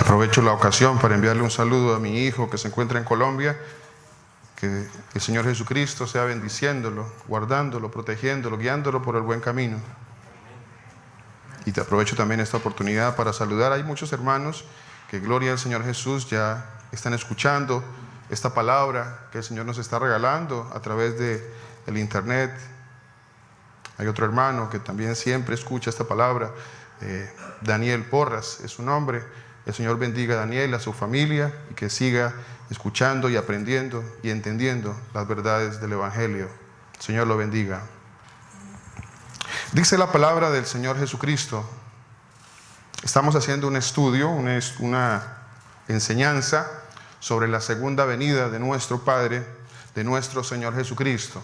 Aprovecho la ocasión para enviarle un saludo a mi hijo que se encuentra en Colombia. Que el Señor Jesucristo sea bendiciéndolo, guardándolo, protegiéndolo, guiándolo por el buen camino. Y te aprovecho también esta oportunidad para saludar. Hay muchos hermanos que, gloria al Señor Jesús, ya están escuchando esta palabra que el Señor nos está regalando a través del internet. Hay otro hermano que también siempre escucha esta palabra, Daniel Porras es su nombre. El Señor bendiga a Daniel, a su familia, y que siga escuchando y aprendiendo y entendiendo las verdades del Evangelio. El Señor lo bendiga. Dice la palabra del Señor Jesucristo. Estamos haciendo un estudio, una enseñanza sobre la segunda venida de nuestro Padre, de nuestro Señor Jesucristo.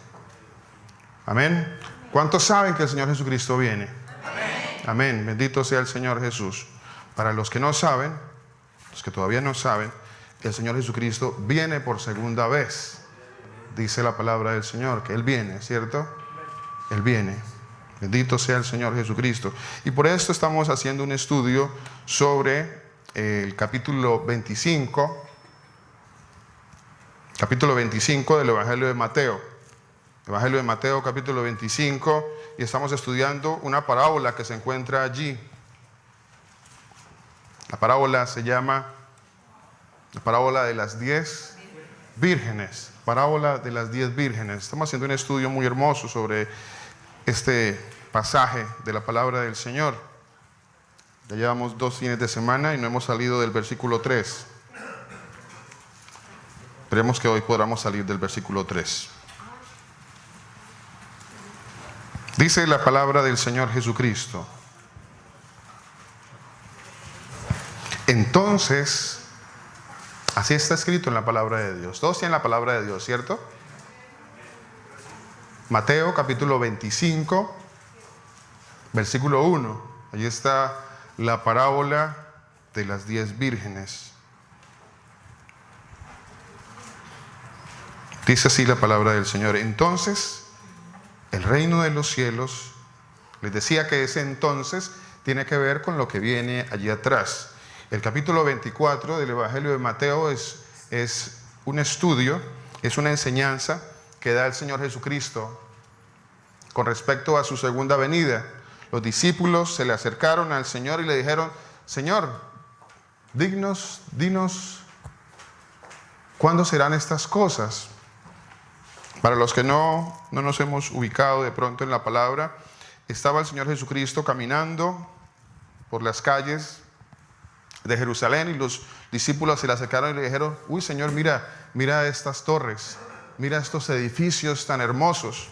Amén. ¿Cuántos saben que el Señor Jesucristo viene? Amén. Amén. Bendito sea el Señor Jesús. Para los que no saben, los que todavía no saben, el Señor Jesucristo viene por segunda vez. Dice la palabra del Señor que Él viene, ¿cierto? Él viene. Bendito sea el Señor Jesucristo. Y por esto estamos haciendo un estudio sobre el capítulo 25 del Evangelio de Mateo. Evangelio de Mateo, capítulo 25, y estamos estudiando una parábola que se encuentra allí. La parábola se llama la parábola de las 10 vírgenes. Parábola de las 10 vírgenes. Estamos haciendo un estudio muy hermoso sobre este pasaje de la palabra del Señor. Ya llevamos 2 fines de semana y no hemos salido del versículo 3. Esperemos que hoy podamos salir del versículo 3. Dice la palabra del Señor Jesucristo. Entonces, así está escrito en la palabra de Dios. Todos tienen la palabra de Dios, ¿cierto? Mateo capítulo 25, versículo 1. Allí está la parábola de las 10 vírgenes. Dice así la palabra del Señor. Entonces, el reino de los cielos, les decía que ese entonces tiene que ver con lo que viene allí atrás. El capítulo 24 del Evangelio de Mateo es un estudio, es una enseñanza que da el Señor Jesucristo con respecto a su segunda venida. Los discípulos se le acercaron al Señor y le dijeron: Señor, dinos, ¿cuándo serán estas cosas? Para los que no nos hemos ubicado de pronto en la palabra, estaba el Señor Jesucristo caminando por las calles de Jerusalén y los discípulos se le acercaron y le dijeron: uy, Señor, mira estas torres, mira estos edificios tan hermosos.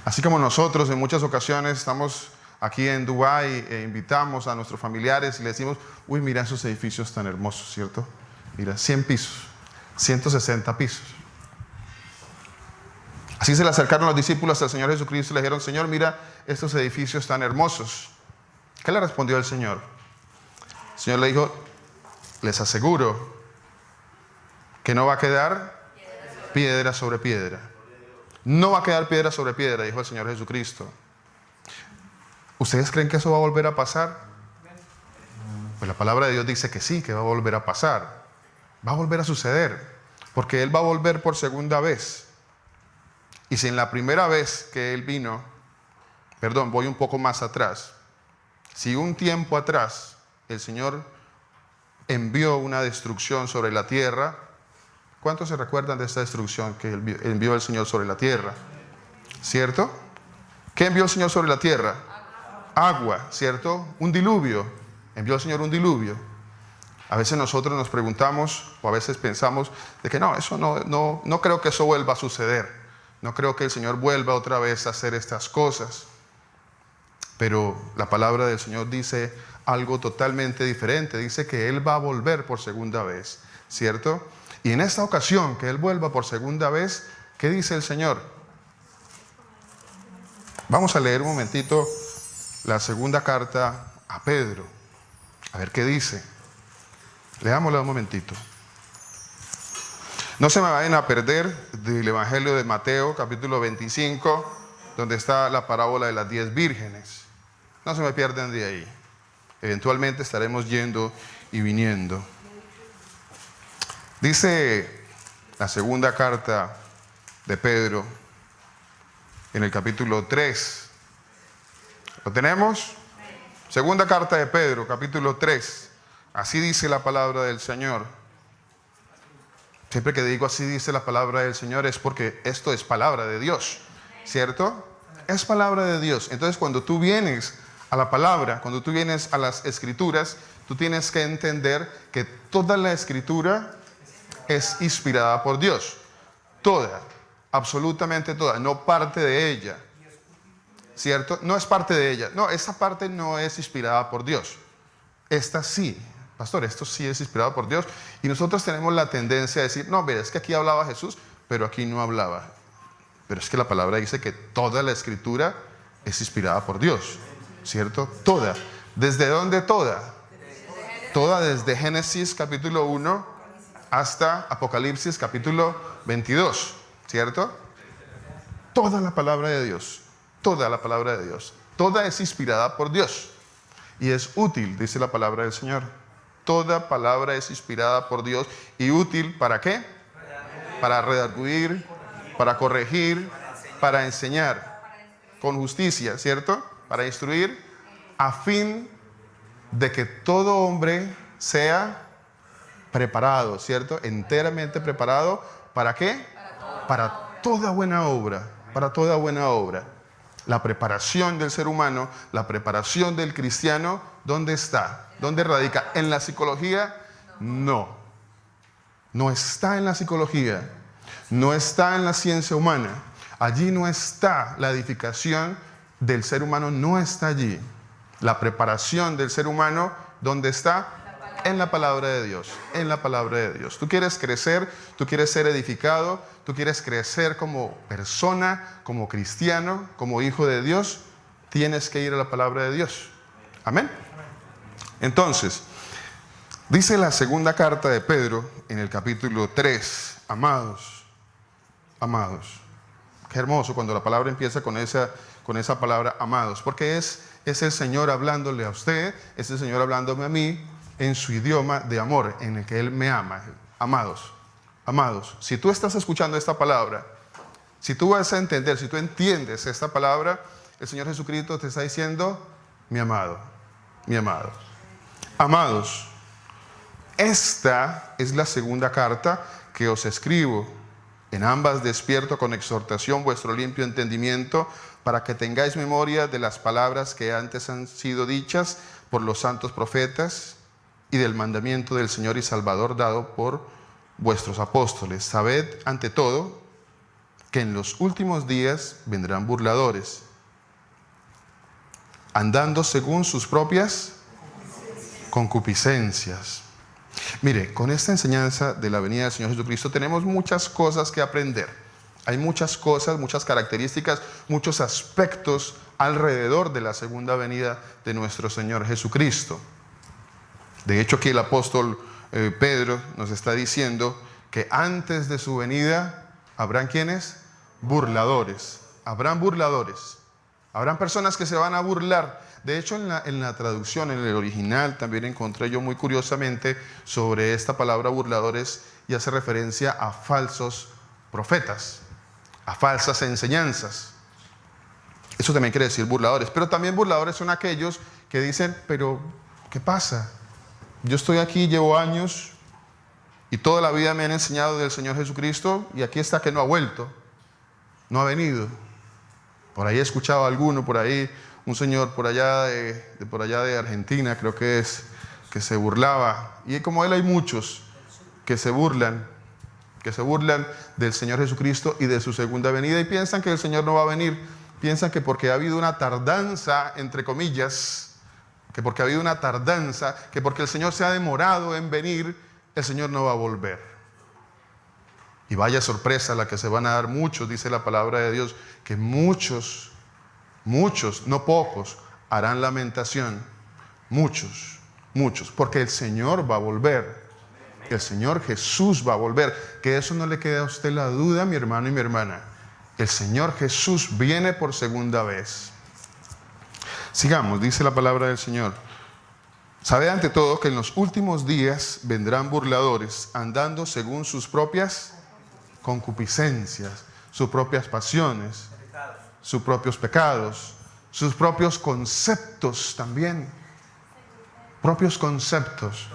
Así como nosotros en muchas ocasiones estamos aquí en Dubái e invitamos a nuestros familiares y le decimos: uy, mira esos edificios tan hermosos, ¿cierto? Mira, 100 pisos, 160 pisos. Así se le acercaron los discípulos al Señor Jesucristo y le dijeron: Señor, mira estos edificios tan hermosos. ¿Qué le respondió el Señor? El Señor le dijo: les aseguro que no va a quedar piedra sobre piedra. No va a quedar piedra sobre piedra, dijo el Señor Jesucristo. ¿Ustedes creen que eso va a volver a pasar? Pues la palabra de Dios dice que sí, que va a volver a pasar. Va a volver a suceder, porque Él va a volver por segunda vez. Y si en la primera vez que Él vino, voy un poco más atrás. Si un tiempo atrás el Señor envió una destrucción sobre la tierra, ¿cuántos se recuerdan de esta destrucción que envió el Señor sobre la tierra? ¿Cierto? ¿Qué envió el Señor sobre la tierra? Agua, ¿cierto? Un diluvio. Envió el Señor un diluvio. A veces nosotros nos preguntamos, o a veces pensamos, de que no creo que eso vuelva a suceder. No creo que el Señor vuelva otra vez a hacer estas cosas. Pero la palabra del Señor dice algo totalmente diferente. Dice que Él va a volver por segunda vez, ¿cierto? Y en esta ocasión que Él vuelva por segunda vez, ¿qué dice el Señor? Vamos a leer un momentito la segunda carta a Pedro. A ver qué dice. Leámosla un momentito. No se me vayan a perder del Evangelio de Mateo, capítulo 25, donde está la parábola de las 10 vírgenes. No se me pierdan de ahí. Eventualmente estaremos yendo y viniendo. Dice la segunda carta de Pedro en el capítulo 3. ¿Lo tenemos? Segunda carta de Pedro, capítulo 3. Así dice la palabra del Señor. Siempre que digo así dice la palabra del Señor es porque esto es palabra de Dios, ¿cierto? Es palabra de Dios. Entonces cuando tú vienes a la palabra, cuando tú vienes a las escrituras, tú tienes que entender que toda la escritura es inspirada por Dios. Toda, absolutamente toda, no parte de ella, ¿cierto? No es parte de ella. No, esta parte no es inspirada por Dios. Esta sí. Pastor, esto sí es inspirado por Dios. Y nosotros tenemos la tendencia a decir, no, mira, es que aquí hablaba Jesús, pero aquí no hablaba. Pero es que la palabra dice que toda la escritura es inspirada por Dios, ¿cierto? Toda. ¿Desde dónde toda? Toda desde Génesis capítulo 1 hasta Apocalipsis capítulo 22, ¿cierto? Toda la palabra de Dios, toda la palabra de Dios, toda es inspirada por Dios. Y es útil, dice la palabra del Señor. Toda palabra es inspirada por Dios y útil ¿para qué? Para redarguir, para corregir, para enseñar con justicia, ¿cierto? Para instruir a fin de que todo hombre sea preparado, ¿cierto? Enteramente preparado, ¿para qué? Para toda buena obra, para toda buena obra. La preparación del ser humano, la preparación del cristiano, ¿dónde está? ¿Dónde radica? ¿En la psicología? No. No está en la psicología. No está en la ciencia humana. Allí no está la edificación del ser humano, no está allí. La preparación del ser humano, ¿dónde está? En la palabra de Dios, en la palabra de Dios. Tú quieres crecer, tú quieres ser edificado, tú quieres crecer como persona, como cristiano, como hijo de Dios, tienes que ir a la palabra de Dios. Amén. Entonces, dice la segunda carta de Pedro en el capítulo 3, amados, amados. Qué hermoso cuando la palabra empieza con esa palabra amados, porque es el Señor hablándole a usted, es el Señor hablándome a mí, en su idioma de amor, en el que Él me ama. Amados, amados, si tú estás escuchando esta palabra, si tú vas a entender, si tú entiendes esta palabra, el Señor Jesucristo te está diciendo, mi amado, mi amado. Amados, esta es la segunda carta que os escribo. En ambas despierto con exhortación vuestro limpio entendimiento, para que tengáis memoria de las palabras que antes han sido dichas por los santos profetas, y del mandamiento del Señor y Salvador dado por vuestros apóstoles. Sabed, ante todo, que en los últimos días vendrán burladores, andando según sus propias concupiscencias. Mire, con esta enseñanza de la venida del Señor Jesucristo tenemos muchas cosas que aprender. Hay muchas cosas, muchas características, muchos aspectos alrededor de la segunda venida de nuestro Señor Jesucristo. De hecho, aquí el apóstol Pedro nos está diciendo que antes de su venida habrán ¿quiénes? Burladores. Habrán burladores. Habrán personas que se van a burlar. De hecho, en la traducción, en el original, también encontré yo muy curiosamente sobre esta palabra burladores y hace referencia a falsos profetas, a falsas enseñanzas. Eso también quiere decir burladores. Pero también burladores son aquellos que dicen, pero ¿qué pasa? Yo estoy aquí, llevo años y toda la vida me han enseñado del Señor Jesucristo y aquí está que no ha vuelto, no ha venido. Por ahí he escuchado a alguno, por ahí, un señor por allá de Argentina, creo que es, que se burlaba. Y como él hay muchos que se burlan del Señor Jesucristo y de su segunda venida y piensan que el Señor no va a venir. Piensan que porque ha habido una tardanza, entre comillas, que porque ha habido una tardanza, que porque el Señor se ha demorado en venir, el Señor no va a volver. Y vaya sorpresa la que se van a dar muchos, dice la palabra de Dios, que muchos, no pocos, harán lamentación. Muchos, porque el Señor va a volver. El Señor Jesús va a volver. Que eso no le quede a usted la duda, mi hermano y mi hermana. El Señor Jesús viene por segunda vez. Sigamos, dice la palabra del Señor. Sabe ante todo que en los últimos días vendrán burladores, andando según sus propias concupiscencias, sus propias pasiones, sus propios pecados, sus propios conceptos también, propios conceptos,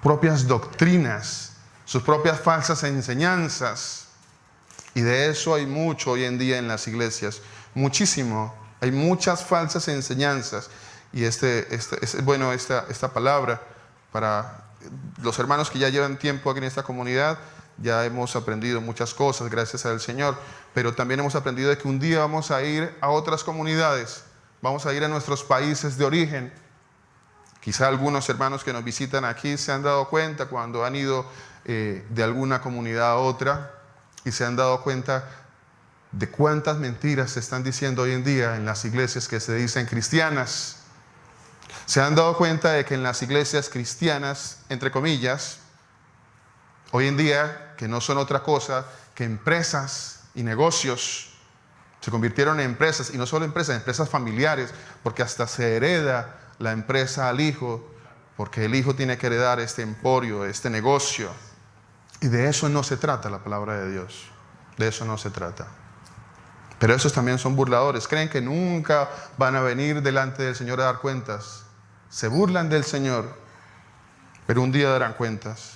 propias doctrinas, sus propias falsas enseñanzas. Y de eso hay mucho hoy en día en las iglesias, muchísimo. Hay muchas falsas enseñanzas. Y bueno, esta palabra para los hermanos que ya llevan tiempo aquí en esta comunidad, ya hemos aprendido muchas cosas gracias al Señor, pero también hemos aprendido de que un día vamos a ir a otras comunidades, vamos a ir a nuestros países de origen. Quizá algunos hermanos que nos visitan aquí se han dado cuenta cuando han ido de alguna comunidad a otra y se han dado cuenta de cuántas mentiras se están diciendo hoy en día en las iglesias que se dicen cristianas. Se han dado cuenta de que en las iglesias cristianas, entre comillas, hoy en día, que no son otra cosa que empresas y negocios, se convirtieron en empresas, y no solo empresas familiares, porque hasta se hereda la empresa al hijo, porque el hijo tiene que heredar este emporio, este negocio. Y de eso no se trata la palabra de Dios, de eso no se trata. Pero esos también son burladores, creen que nunca van a venir delante del Señor a dar cuentas. Se burlan del Señor, pero un día darán cuentas.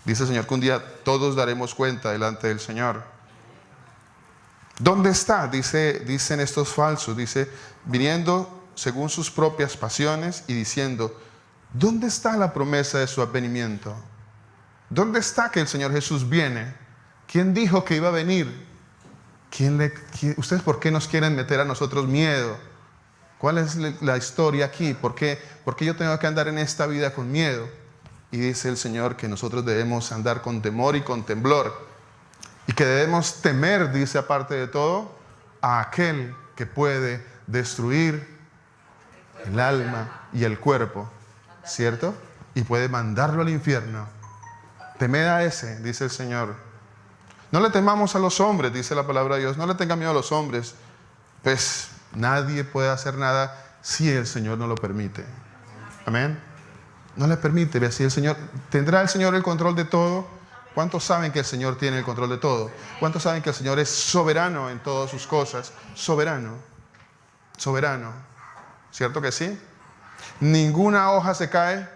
Dice el Señor que un día todos daremos cuenta delante del Señor. ¿Dónde está? Dicen estos falsos, dice, viniendo según sus propias pasiones y diciendo, ¿dónde está la promesa de su advenimiento? ¿Dónde está que el Señor Jesús viene? ¿Quién dijo que iba a venir? ¿Ustedes por qué nos quieren meter a nosotros miedo? ¿Cuál es la historia aquí? ¿Por qué yo tengo que andar en esta vida con miedo? Y dice el Señor que nosotros debemos andar con temor y con temblor. Y que debemos temer, dice aparte de todo, a aquel que puede destruir el alma y el cuerpo, ¿cierto? Y puede mandarlo al infierno. Temed a ese, dice el Señor. No le temamos a los hombres, dice la palabra de Dios. No le tenga miedo a los hombres. Pues nadie puede hacer nada si el Señor no lo permite. Amén. No le permite. Ve, si el Señor, ¿tendrá el Señor el control de todo? ¿Cuántos saben que el Señor tiene el control de todo? ¿Cuántos saben que el Señor es soberano en todas sus cosas? Soberano. Soberano. ¿Cierto que sí? Ninguna hoja se cae.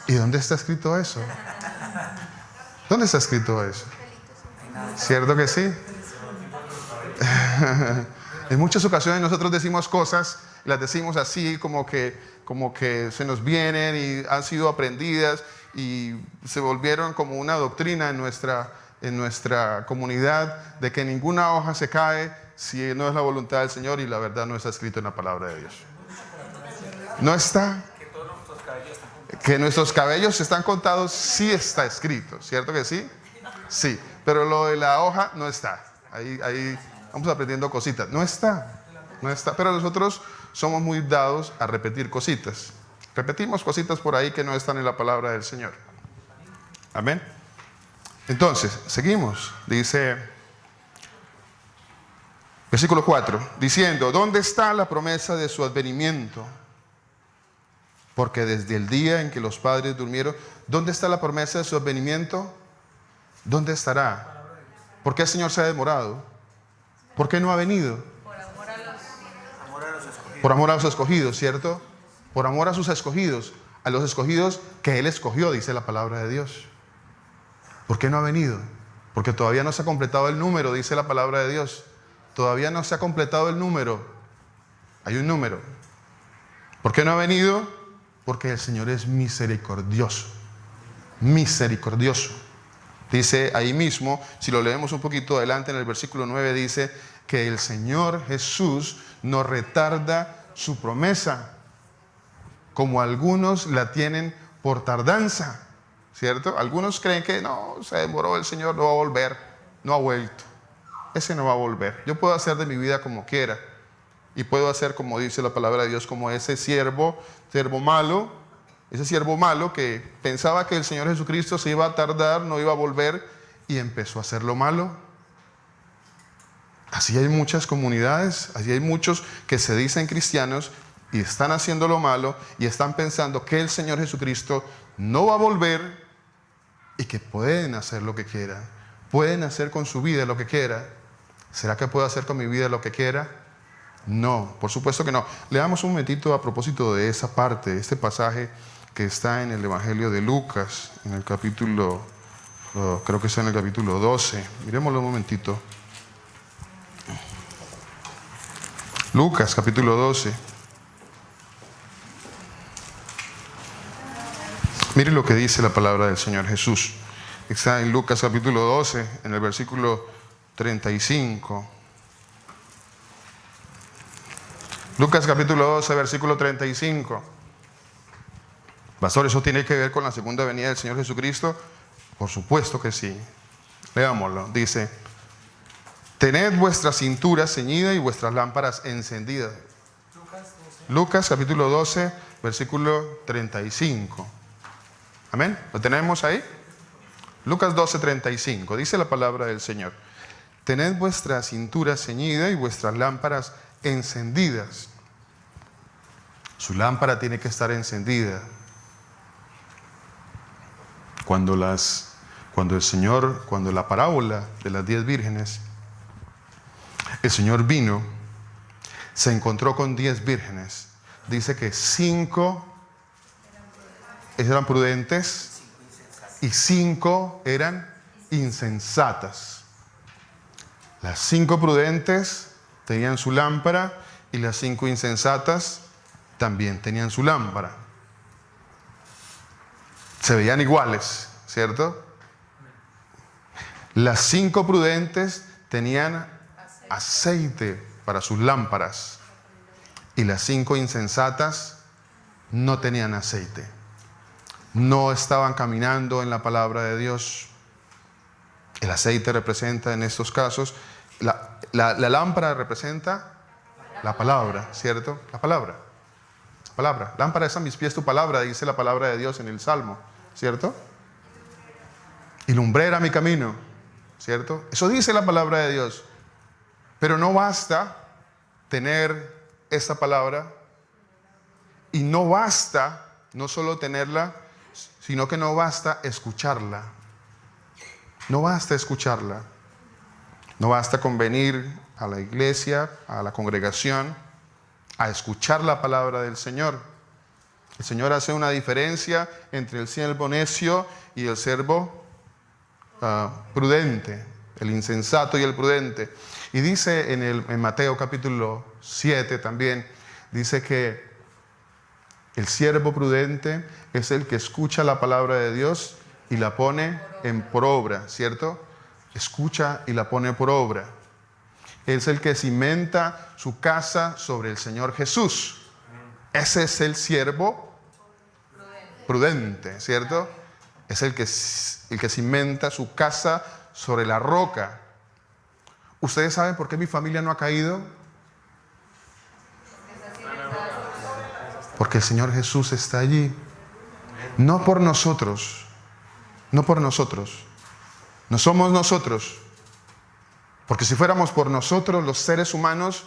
¿Y dónde está escrito eso? ¿Dónde está escrito eso? ¿Cierto que sí? En muchas ocasiones nosotros decimos cosas, las decimos así como que se nos vienen y han sido aprendidas y se volvieron como una doctrina en nuestra comunidad de que ninguna hoja se cae si no es la voluntad del Señor, y la verdad no está escrito en la palabra de Dios. No está. Que nuestros cabellos están contados, sí está escrito, ¿cierto que sí? Sí, pero lo de la hoja no está. Ahí vamos aprendiendo cositas. No está, pero nosotros somos muy dados a repetir cositas. Repetimos cositas por ahí que no están en la palabra del Señor. Amén. Entonces, seguimos. Dice, versículo 4, diciendo, ¿dónde está la promesa de su advenimiento? Porque desde el día en que los padres durmieron, ¿dónde está la promesa de su advenimiento? ¿Dónde estará? ¿Por qué el Señor se ha demorado? ¿Por qué no ha venido? Por amor a los escogidos, ¿cierto? Por amor a sus escogidos, a los escogidos que Él escogió, dice la palabra de Dios. ¿Por qué no ha venido? Porque todavía no se ha completado el número, dice la palabra de Dios. Todavía no se ha completado el número. Hay un número. ¿Por qué no ha venido? Porque el Señor es misericordioso. Misericordioso. Dice ahí mismo, si lo leemos un poquito adelante en el versículo 9, dice que el Señor Jesús no retarda su promesa, como algunos la tienen por tardanza, ¿cierto? Algunos creen que no, se demoró el Señor, no va a volver, no ha vuelto. Ese no va a volver. Yo puedo hacer de mi vida como quiera. Y puedo hacer, como dice la palabra de Dios, como ese siervo malo, ese siervo malo que pensaba que el Señor Jesucristo se iba a tardar, no iba a volver, y empezó a hacer lo malo. Así hay muchas comunidades, así hay muchos que se dicen cristianos, y están haciendo lo malo y están pensando que el Señor Jesucristo no va a volver y que pueden hacer lo que quieran, pueden hacer con su vida lo que quieran. ¿Será que puedo hacer con mi vida lo que quiera? No, por supuesto que no. Leamos un momentito a propósito de esa parte, de este pasaje que está en el Evangelio de Lucas, en el capítulo, creo que está en el capítulo 12. Miremoslo un momentito. Lucas, capítulo 12. Mire lo que dice la palabra del Señor Jesús. Está en Lucas, capítulo 12, en el versículo 35. Lucas, capítulo 12, versículo 35. Pastor, ¿eso tiene que ver con la segunda venida del Señor Jesucristo? Por supuesto que sí. Leámoslo. Dice: tened vuestra cintura ceñida y vuestras lámparas encendidas. Lucas capítulo 12, versículo 35. Amén. ¿Lo tenemos ahí? Lucas 12, 35. Dice la palabra del Señor: tened vuestra cintura ceñida y vuestras lámparas encendidas. Su lámpara tiene que estar encendida. Cuando la parábola de las 10 vírgenes, el Señor vino, se encontró con 10 vírgenes. Dice que 5 eran prudentes y 5 eran insensatas. Las 5 prudentes tenían su lámpara y las 5 insensatas también tenían su lámpara. Se veían iguales, ¿cierto? Las 5 prudentes tenían aceite para sus lámparas y las 5 insensatas no tenían aceite. No estaban caminando en la palabra de Dios. El aceite representa en estos casos, la lámpara representa la palabra, ¿cierto? La palabra. Lámpara es a mis pies tu palabra, dice la palabra de Dios en el Salmo, ¿cierto? Y lumbrera mi camino, ¿cierto? Eso dice la palabra de Dios. Pero no basta tener esa palabra, y no basta no solo tenerla, sino que no basta escucharla. No basta escucharla. No basta con venir a la iglesia, a la congregación, a escuchar la palabra del Señor. El Señor hace una diferencia entre el siervo necio y el siervo prudente, el insensato y el prudente. Y dice en Mateo capítulo 7 también, dice que el siervo prudente es el que escucha la palabra de Dios y la pone por obra, ¿cierto? Escucha y la pone por obra. Es el que cimenta su casa sobre el Señor Jesús. Ese es el siervo prudente, ¿cierto? Es el que cimenta su casa sobre la roca. ¿Ustedes saben por qué mi familia no ha caído? Porque el Señor Jesús está allí. No por nosotros. No por nosotros. No somos nosotros. Porque si fuéramos por nosotros, los seres humanos,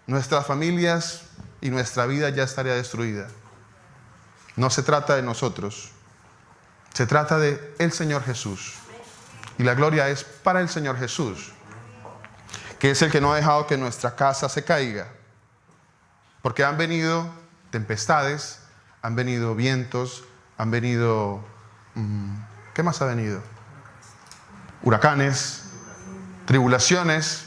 nuestras familias y nuestra vida ya estaría destruida. No se trata de nosotros. Se trata de el Señor Jesús. Y la gloria es para el Señor Jesús, que es el que no ha dejado que nuestra casa se caiga. Porque han venido tempestades, han venido vientos, han venido... ¿qué más ha venido? Huracanes, tribulaciones,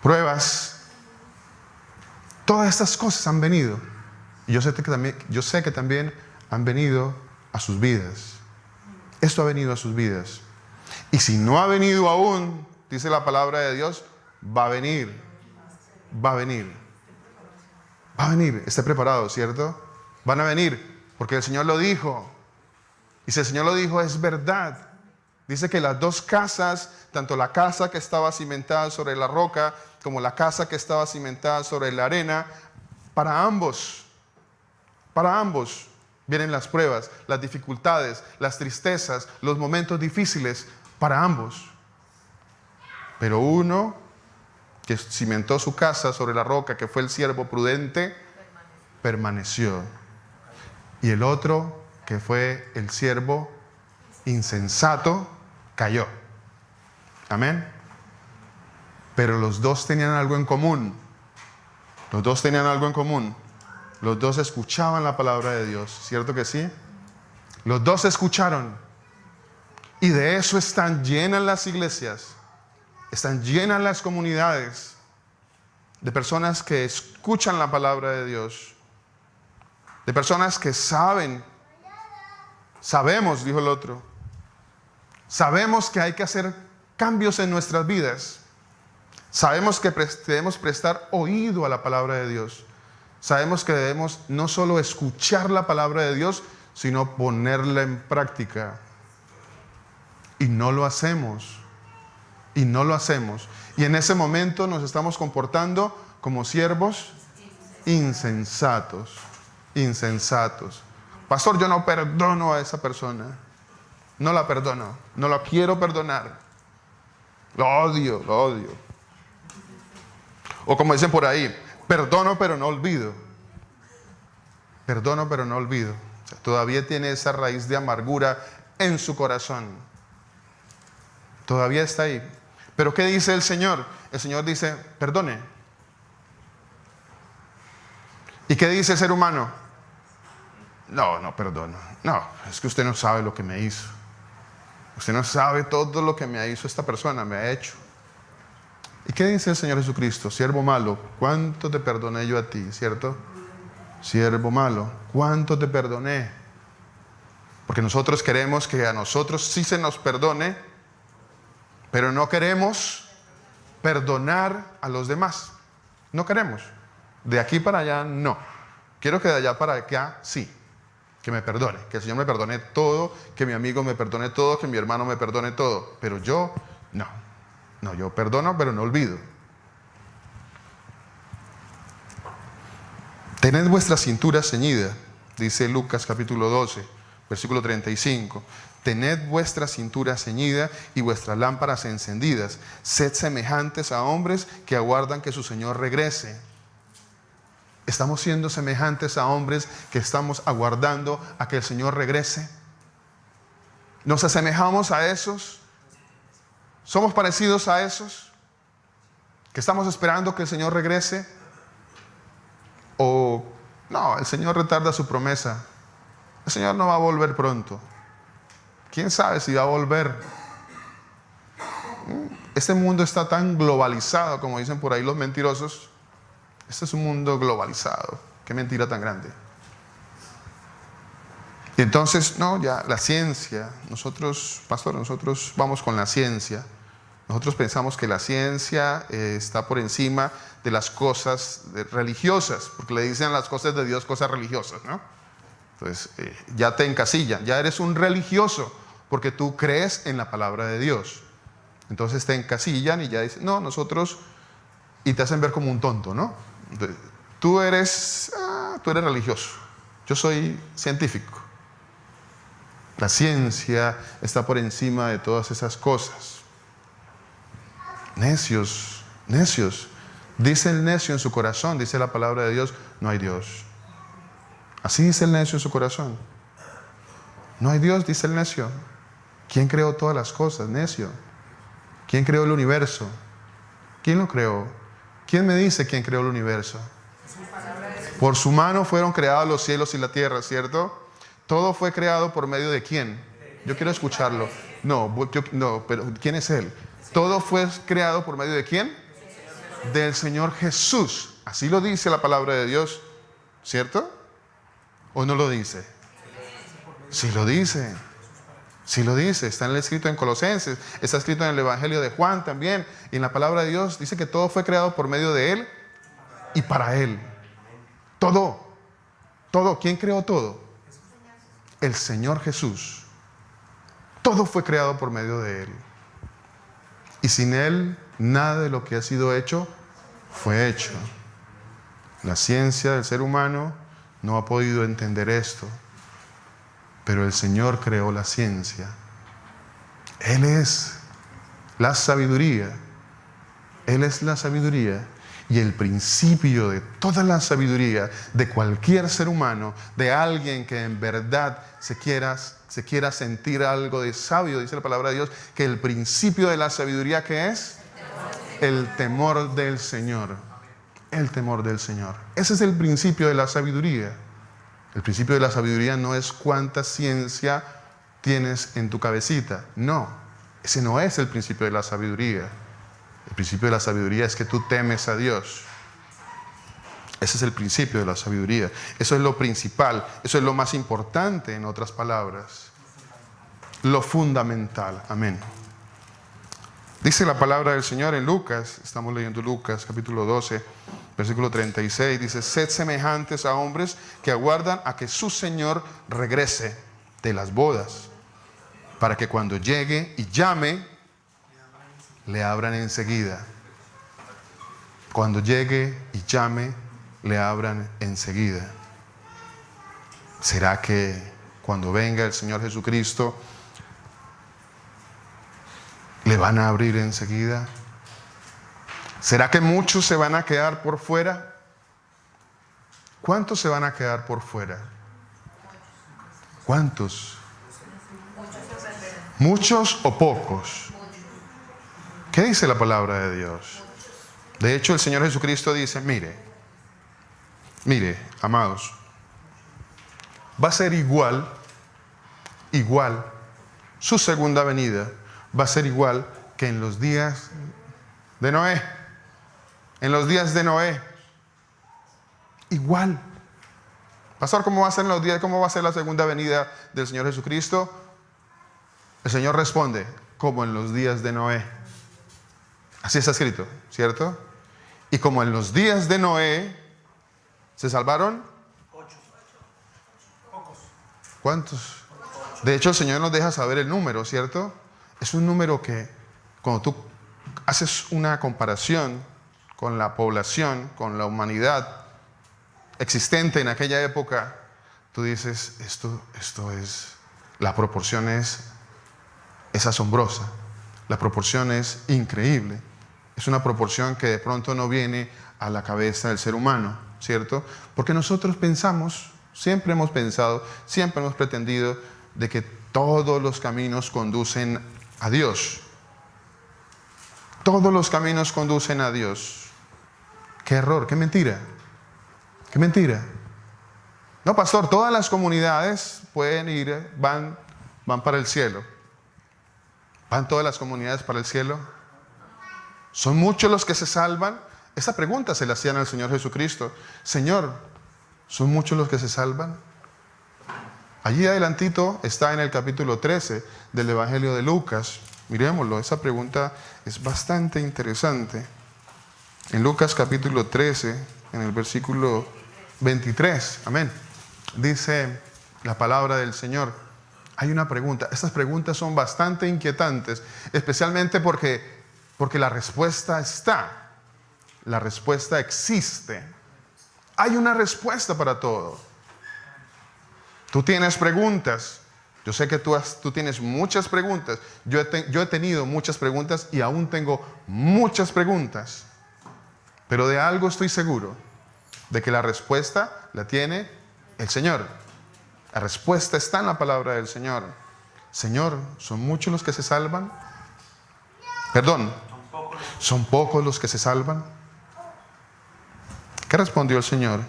pruebas. Todas estas cosas han venido. Y yo sé que también han venido a sus vidas. Esto ha venido a sus vidas. Y si no ha venido aún, dice la palabra de Dios, va a venir. Va a venir. Va a venir. Esté preparado, ¿cierto? Van a venir. Porque el Señor lo dijo. Y si el Señor lo dijo, es verdad. Dice que las dos casas, tanto la casa que estaba cimentada sobre la roca, como la casa que estaba cimentada sobre la arena, para ambos vienen las pruebas, las dificultades, las tristezas, los momentos difíciles, para ambos. Pero uno que cimentó su casa sobre la roca, que fue el siervo prudente, permaneció. Y el otro, que fue el siervo insensato, cayó. Amén. Pero los dos tenían algo en común. Los dos tenían algo en común. Los dos escuchaban la palabra de Dios. ¿Cierto que sí? Los dos escucharon. Y de eso están llenas las iglesias. Están llenas las comunidades. De personas que escuchan la palabra de Dios. De personas que saben. Sabemos, dijo el otro. Sabemos que hay que hacer cambios en nuestras vidas. Sabemos que debemos prestar oído a la palabra de Dios. Sabemos que debemos no solo escuchar la palabra de Dios, sino ponerla en práctica. Y no lo hacemos. Y no lo hacemos. Y en ese momento nos estamos comportando como siervos insensatos. Insensatos. Pastor, yo no perdono a esa persona. No la perdono. No la quiero perdonar. Lo odio, lo odio. O como dicen por ahí, perdono pero no olvido. Perdono pero no olvido. O sea, todavía tiene esa raíz de amargura en su corazón. Todavía está ahí. Pero ¿qué dice el Señor? El Señor dice, perdone. ¿Y qué dice el ser humano? No perdono. No, es que usted no sabe lo que me hizo. Usted no sabe todo lo que me hizo esta persona, me ha hecho. ¿Y qué dice el Señor Jesucristo? Siervo malo, ¿cuánto te perdoné yo a ti? ¿Cierto? Siervo malo, ¿cuánto te perdoné? Porque nosotros queremos que a nosotros sí se nos perdone, pero no queremos perdonar a los demás. No queremos. De aquí para allá, no. Quiero que de allá para acá, sí. Que me perdone, que el Señor me perdone todo, que mi amigo me perdone todo, que mi hermano me perdone todo. Pero yo, no. No, yo perdono, pero no olvido. Tened vuestra cintura ceñida, dice Lucas capítulo 12, versículo 35. Tened vuestra cintura ceñida y vuestras lámparas encendidas. Sed semejantes a hombres que aguardan que su Señor regrese. ¿Estamos siendo semejantes a hombres que estamos aguardando a que el Señor regrese? ¿Nos asemejamos a esos? ¿Somos parecidos a esos que estamos esperando que el Señor regrese? ¿O no, el Señor retarda su promesa? El Señor no va a volver pronto. ¿Quién sabe si va a volver? Este mundo está tan globalizado, como dicen por ahí los mentirosos. Este es un mundo globalizado. Qué mentira tan grande. Y entonces, no, ya la ciencia, nosotros vamos con la ciencia. Nosotros pensamos que la ciencia está por encima de las cosas religiosas, porque le dicen a las cosas de Dios cosas religiosas, ¿no? Entonces, ya te encasillan, ya eres un religioso, porque tú crees en la palabra de Dios. Entonces te encasillan y ya dicen, no, nosotros, y te hacen ver como un tonto, ¿no? Entonces, tú eres religioso, yo soy científico. La ciencia está por encima de todas esas cosas. Necios, necios. Dice el necio en su corazón, dice la palabra de Dios, no hay Dios. Así dice el necio en su corazón. No hay Dios, dice el necio. ¿Quién creó todas las cosas, necio? ¿Quién creó el universo? ¿Quién lo creó? ¿Quién me dice quién creó el universo? Por su mano fueron creados los cielos y la tierra, ¿cierto? Todo fue creado por medio de ¿quién? Yo quiero escucharlo. No, pero ¿quién es Él? Todo fue creado por medio de ¿quién? Del Señor Jesús. Así lo dice la palabra de Dios, ¿cierto? ¿O no lo dice? Sí lo dice. Sí lo dice. Está escrito en Colosenses, está escrito en el Evangelio de Juan también. Y en la palabra de Dios dice que todo fue creado por medio de Él y para Él. Todo. Todo. ¿Quién creó todo? El Señor Jesús. Todo fue creado por medio de Él. Y sin Él, nada de lo que ha sido hecho fue hecho. La ciencia del ser humano no ha podido entender esto, pero el Señor creó la ciencia. Él es la sabiduría. Él es la sabiduría. Y el principio de toda la sabiduría de cualquier ser humano, de alguien que en verdad se quiera sentir algo de sabio, dice la palabra de Dios, que el principio de la sabiduría, ¿qué es? El temor del Señor. El temor del Señor. Ese es el principio de la sabiduría. El principio de la sabiduría no es cuánta ciencia tienes en tu cabecita. No, ese no es el principio de la sabiduría. El principio de la sabiduría es que tú temes a Dios. Ese es el principio de la sabiduría. Eso es lo principal. Eso es lo más importante, en otras palabras. Lo fundamental. Amén. Dice la palabra del Señor en Lucas. Estamos leyendo Lucas capítulo 12, versículo 36. Dice: sed semejantes a hombres que aguardan a que su Señor regrese de las bodas, para que cuando llegue y llame, le abran enseguida. Cuando llegue y llame, le abran enseguida. ¿Será que cuando venga el Señor Jesucristo, le van a abrir enseguida? ¿Será que muchos se van a quedar por fuera? ¿Cuántos se van a quedar por fuera? ¿Cuántos? ¿Muchos o pocos? ¿Qué dice la palabra de Dios? De hecho, el Señor Jesucristo dice: mire, amados, va a ser igual, su segunda venida va a ser igual que en los días de Noé. En los días de Noé, igual. Pastor, ¿cómo va a ser la segunda venida del Señor Jesucristo? El Señor responde: como en los días de Noé. Así está escrito, ¿cierto? Y como en los días de Noé, ¿se salvaron? 8. ¿Cuántos? De hecho, el Señor nos deja saber el número, ¿cierto? Es un número que, cuando tú haces una comparación con la población, con la humanidad existente en aquella época, tú dices: esto es, la proporción es asombrosa, la proporción es increíble. Es una proporción que de pronto no viene a la cabeza del ser humano, ¿cierto? Porque nosotros siempre hemos pensado, siempre hemos pretendido de que todos los caminos conducen a Dios. Todos los caminos conducen a Dios. ¡Qué error! ¡Qué mentira! ¡Qué mentira! No, pastor, todas las comunidades pueden ir, van para el cielo. ¿Van todas las comunidades para el cielo? ¿Son muchos los que se salvan? Esa pregunta se la hacían al Señor Jesucristo. Señor, ¿son muchos los que se salvan? Allí adelantito está en el capítulo 13 del Evangelio de Lucas. Miremoslo, esa pregunta es bastante interesante. En Lucas capítulo 13, en el versículo 23, amén, dice la palabra del Señor. Hay una pregunta. Estas preguntas son bastante inquietantes, especialmente porque la respuesta está. La respuesta existe. Hay una respuesta para todo. Tú tienes preguntas. Yo sé que tú tienes muchas preguntas. Yo he tenido muchas preguntas y aún tengo muchas preguntas. Pero de algo estoy seguro, de que la respuesta la tiene el Señor. La respuesta está en la palabra del Señor. Señor, ¿son muchos los que se salvan? Perdón, ¿son pocos los que se salvan? ¿Qué respondió el Señor?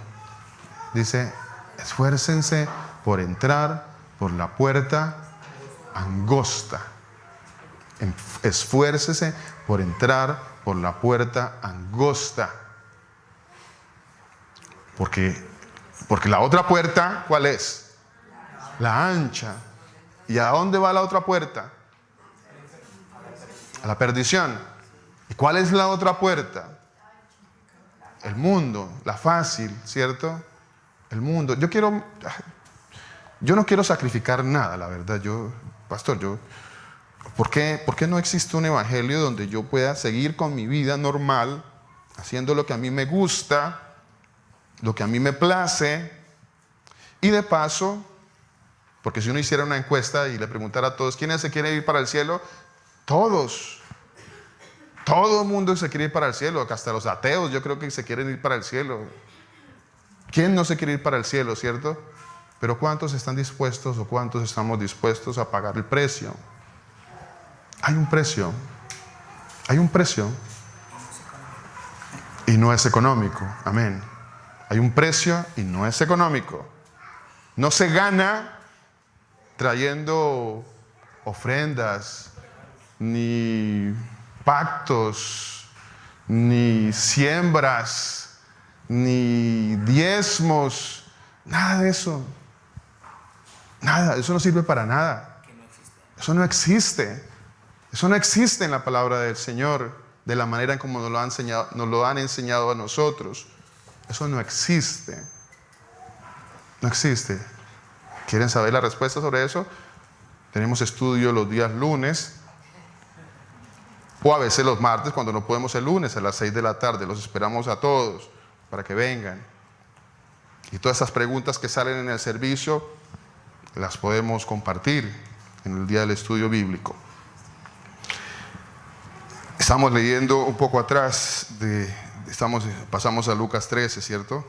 Dice: esfuércense por entrar por la puerta angosta. Esfuércese por entrar por la puerta angosta. Porque la otra puerta, ¿cuál es? La ancha. ¿Y a dónde va la otra puerta? A la perdición. ¿Y cuál es la otra puerta? El mundo, la fácil, ¿cierto? El mundo. Yo no quiero sacrificar nada, la verdad. Pastor, ¿por qué no existe un evangelio donde yo pueda seguir con mi vida normal, haciendo lo que a mí me gusta, lo que a mí me place? Y de paso, porque si uno hiciera una encuesta y le preguntara a todos: ¿quiénes se quieren ir para el cielo? Todos Todo el mundo se quiere ir para el cielo, hasta los ateos yo creo que se quieren ir para el cielo. ¿Quién no se quiere ir para el cielo, cierto? Pero ¿cuántos están dispuestos o cuántos estamos dispuestos a pagar el precio? Hay un precio. Hay un precio. Y no es económico. Amén. Hay un precio y no es económico. No se gana trayendo ofrendas, ni pactos, ni siembras, ni diezmos, nada de eso. Nada, eso no sirve para nada. Eso no existe. Eso no existe en la palabra del Señor, de la manera en como nos lo han enseñado a nosotros. Eso no existe. No existe. ¿Quieren saber la respuesta sobre eso? Tenemos estudio los días lunes, o a veces los martes, cuando no podemos el lunes a las 6 de la tarde. Los esperamos a todos para que vengan. Y todas esas preguntas que salen en el servicio las podemos compartir en el día del estudio bíblico. Estamos leyendo un poco atrás, pasamos a Lucas 13, ¿cierto?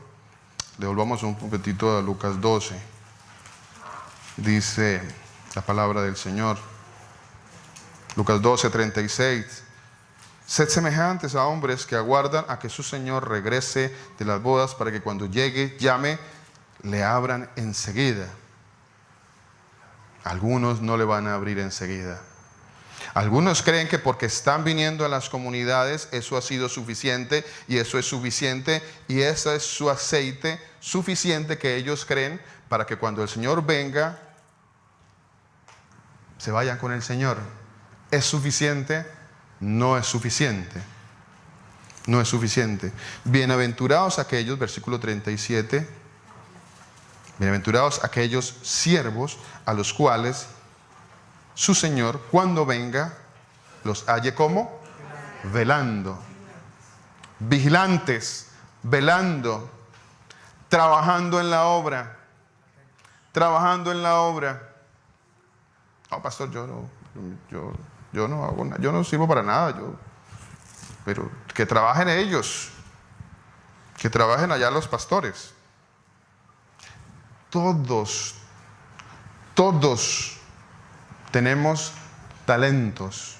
Devolvamos un poquitito a Lucas 12. Dice la palabra del Señor. Lucas 12, 36. Sed semejantes a hombres que aguardan a que su Señor regrese de las bodas, para que cuando llegue, llame, le abran enseguida. Algunos no le van a abrir enseguida. Algunos creen que porque están viniendo a las comunidades, eso ha sido suficiente, y eso es suficiente, y ese es su aceite suficiente que ellos creen para que cuando el Señor venga, se vayan con el Señor. ¿Es suficiente? No es suficiente. No es suficiente. Bienaventurados aquellos, versículo 37, bienaventurados aquellos siervos a los cuales su Señor, cuando venga, los halle como velando, vigilantes, velando, trabajando en la obra, trabajando en la obra. No, pastor, yo no hago nada, yo no sirvo para nada, pero que trabajen ellos, que trabajen allá los pastores. Todos tenemos talentos.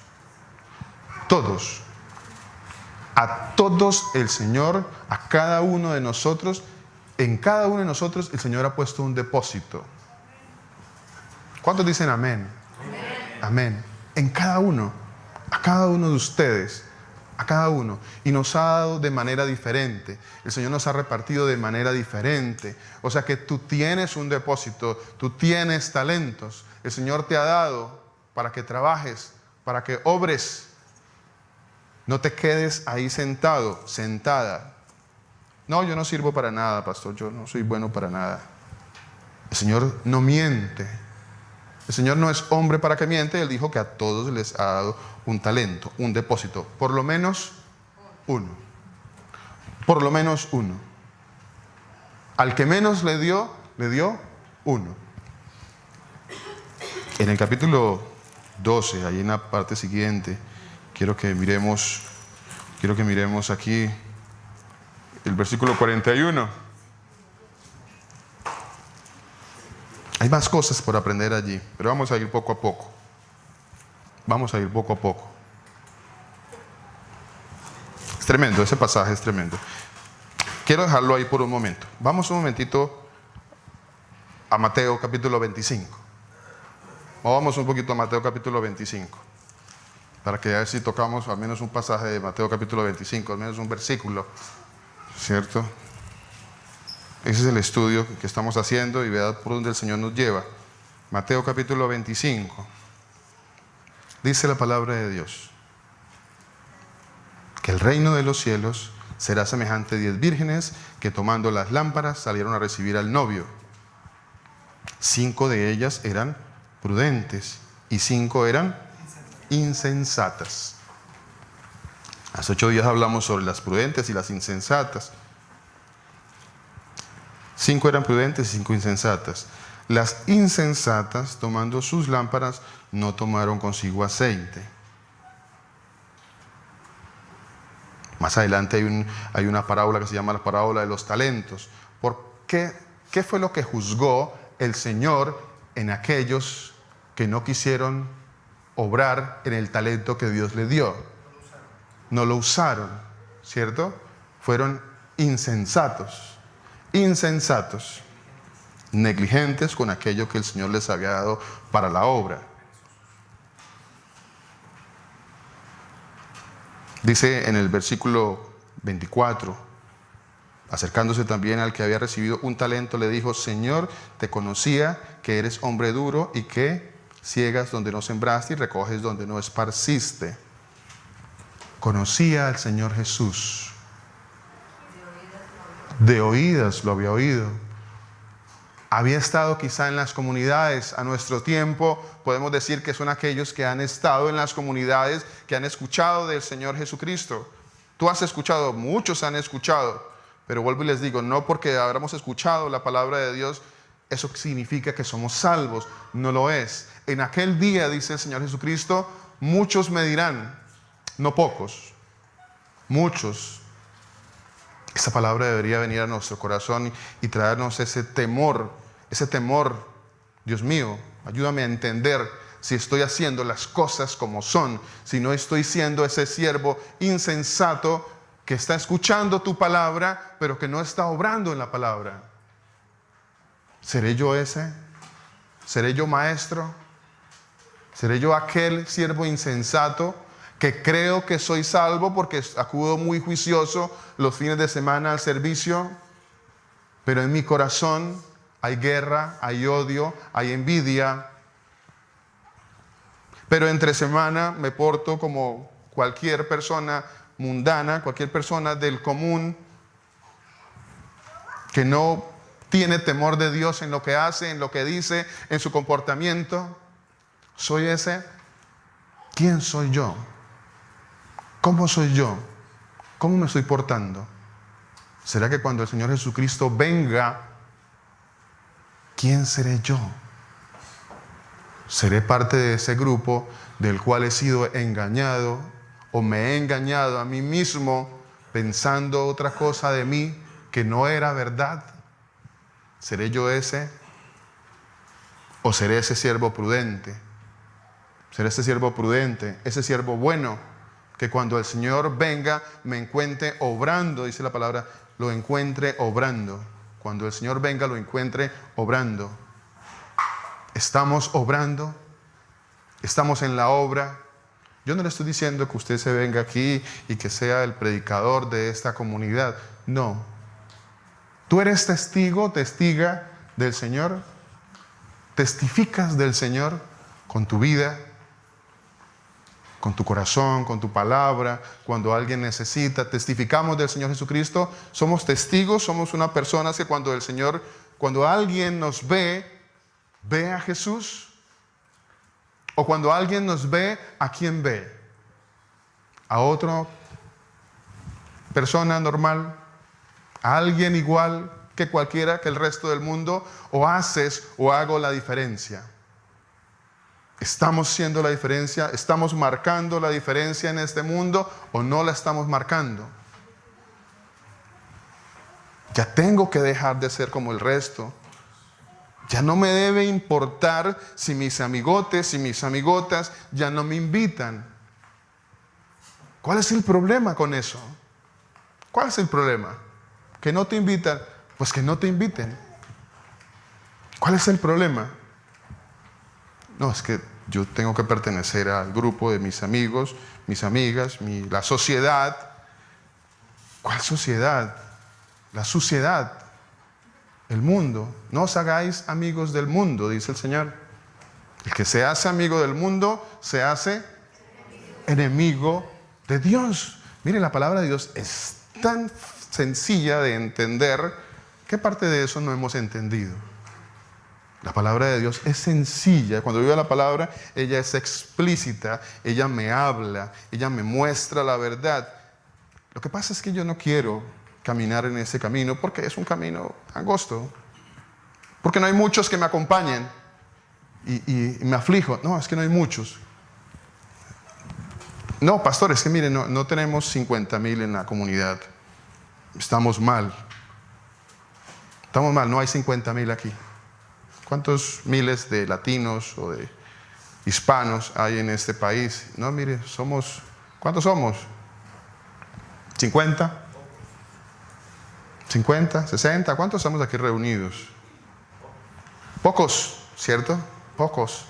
Todos. A todos el Señor, a cada uno de nosotros, en cada uno de nosotros el Señor ha puesto un depósito. ¿Cuántos dicen amén? Amén. Amén. En cada uno, a cada uno de ustedes, a cada uno. Y nos ha dado de manera diferente. El Señor nos ha repartido de manera diferente. O sea que tú tienes un depósito, tú tienes talentos. El Señor te ha dado para que trabajes, para que obres. No te quedes ahí sentado, sentada. No, yo no sirvo para nada, pastor, yo no soy bueno para nada. El Señor no miente. El Señor no es hombre para que miente. Él dijo que a todos les ha dado un talento, un depósito. Por lo menos uno. Por lo menos uno. Al que menos le dio uno. En el capítulo 12, ahí en la parte siguiente, quiero que miremos aquí el versículo 41. Hay más cosas por aprender allí, pero vamos a ir poco a poco. Vamos a ir poco a poco. Es tremendo, ese pasaje es tremendo. Quiero dejarlo ahí por un momento. Vamos un momentito a Mateo capítulo 25. Vamos un poquito a Mateo capítulo 25. Para que a ver si tocamos al menos un pasaje de Mateo capítulo 25, al menos un versículo. ¿Cierto? Ese es el estudio que estamos haciendo y vea por dónde el Señor nos lleva. Mateo capítulo 25. Dice la palabra de Dios que el reino de los cielos será semejante a 10 vírgenes que tomando las lámparas salieron a recibir al novio. 5 de ellas eran prudentes y 5 eran insensatas. Hace 8 días hablamos sobre las prudentes y las insensatas. 5 eran prudentes y 5 insensatas. Las insensatas, tomando sus lámparas, no tomaron consigo aceite. Más adelante hay una parábola que se llama la parábola de los talentos. ¿Qué fue lo que juzgó el Señor en aquellos que no quisieron obrar en el talento que Dios le dio? No lo usaron, ¿cierto? Fueron insensatos, negligentes con aquello que el Señor les había dado para la obra. Dice en el versículo 24, acercándose también al que había recibido un talento, le dijo: Señor, te conocía que eres hombre duro y que ciegas donde no sembraste y recoges donde no esparciste. Conocía al Señor Jesús. De oídas lo había oído. Había estado quizá en las comunidades. A nuestro tiempo podemos decir que son aquellos que han estado en las comunidades, que han escuchado del Señor Jesucristo. Tú has escuchado, muchos han escuchado, pero vuelvo y les digo, no porque habramos escuchado la palabra de Dios, eso significa que somos salvos. No lo es. En aquel día, dice el Señor Jesucristo, muchos me dirán, no pocos, muchos. Esa palabra debería venir a nuestro corazón y traernos ese temor. Dios mío, ayúdame a entender si estoy haciendo las cosas como son, si no estoy siendo ese siervo insensato que está escuchando tu palabra, pero que no está obrando en la palabra. ¿Seré yo ese? ¿Seré yo maestro? ¿Seré yo aquel siervo insensato que creo que soy salvo porque acudo muy juicioso los fines de semana al servicio, pero en mi corazón hay guerra, hay odio, hay envidia? Pero entre semana me porto como cualquier persona mundana, cualquier persona del común, que no tiene temor de Dios en lo que hace, en lo que dice, en su comportamiento. ¿Soy ese? ¿Quién soy yo? ¿Cómo soy yo? ¿Cómo me estoy portando? ¿Será que cuando el Señor Jesucristo venga, quién seré yo? ¿Seré parte de ese grupo del cual he sido engañado o me he engañado a mí mismo pensando otra cosa de mí que no era verdad? ¿Seré yo ese? ¿O seré ese siervo prudente? ¿Seré ese siervo prudente, ese siervo bueno, que cuando el Señor venga me encuentre obrando? Dice la palabra, lo encuentre obrando. Cuando el Señor venga lo encuentre obrando. ¿Estamos obrando? ¿Estamos en la obra? Yo no le estoy diciendo que usted se venga aquí y que sea el predicador de esta comunidad. No. ¿Tú eres testigo, testiga del Señor? ¿Testificas del Señor con tu vida, con tu corazón, con tu palabra? Cuando alguien necesita, testificamos del Señor Jesucristo. Somos testigos, somos una persona que cuando alguien nos ve a Jesús. O cuando alguien nos ve, ¿a quién ve? ¿A otra persona normal? ¿A alguien igual que cualquiera, que el resto del mundo? ¿O haces o hago la diferencia? ¿Estamos siendo la diferencia? ¿Estamos marcando la diferencia en este mundo o no la estamos marcando? Ya tengo que dejar de ser como el resto. Ya no me debe importar si mis amigotes y mis amigotas ya no me invitan. ¿Cuál es el problema con eso? ¿Cuál es el problema? ¿Que no te invitan? Pues que no te inviten. ¿Cuál es el problema? No, es que yo tengo que pertenecer al grupo de mis amigos, mis amigas, la sociedad. ¿Cuál sociedad? La suciedad. El mundo. No os hagáis amigos del mundo, dice el Señor. El que se hace amigo del mundo se hace enemigo de Dios. Mire, la palabra de Dios es tan sencilla de entender. ¿Qué parte de eso no hemos entendido? La palabra de Dios es sencilla. Cuando yo veo la palabra, ella es explícita. Ella me habla, ella me muestra la verdad. Lo que pasa es que yo no quiero caminar en ese camino porque es un camino angosto, porque no hay muchos que me acompañen y me aflijo. No, es que no hay muchos. No, pastor, es que miren, no tenemos 50,000 en la comunidad. Estamos mal. Estamos mal, no hay 50,000 aquí. ¿Cuántos miles de latinos o de hispanos hay en este país? No, mire, ¿cuántos somos? ¿50? ¿50? ¿60? ¿Cuántos estamos aquí reunidos? Pocos, ¿cierto? Pocos.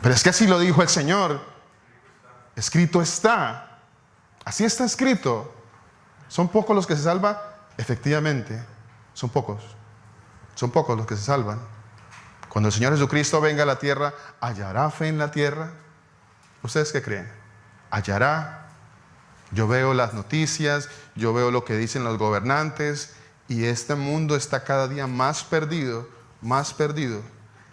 Pero es que así lo dijo el Señor. Escrito está. Así está escrito. ¿Son pocos los que se salvan? Efectivamente, son pocos. Son pocos los que se salvan. Cuando el Señor Jesucristo venga a la tierra, ¿hallará fe en la tierra? ¿Ustedes qué creen? ¿Hallará? Yo veo las noticias, yo veo lo que dicen los gobernantes, y este mundo está cada día más perdido, más perdido.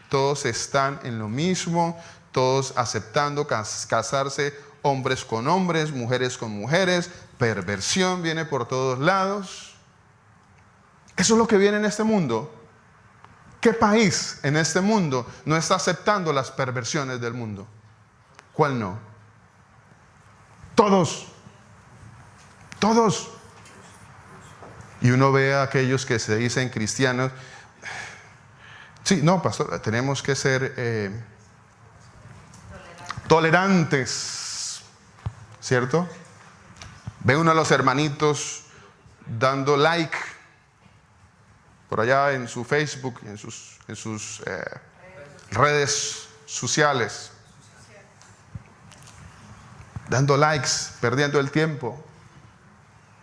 Todos están en lo mismo, todos aceptando casarse hombres con hombres, mujeres con mujeres, perversión viene por todos lados. Eso es lo que viene en este mundo. ¿Qué país en este mundo no está aceptando las perversiones del mundo? ¿Cuál no? Todos. Todos. Y uno ve a aquellos que se dicen cristianos. Sí, no, pastor, tenemos que ser tolerantes, ¿cierto? Ve uno a los hermanitos dando like por allá en su Facebook, en sus redes sociales, dando likes, perdiendo el tiempo,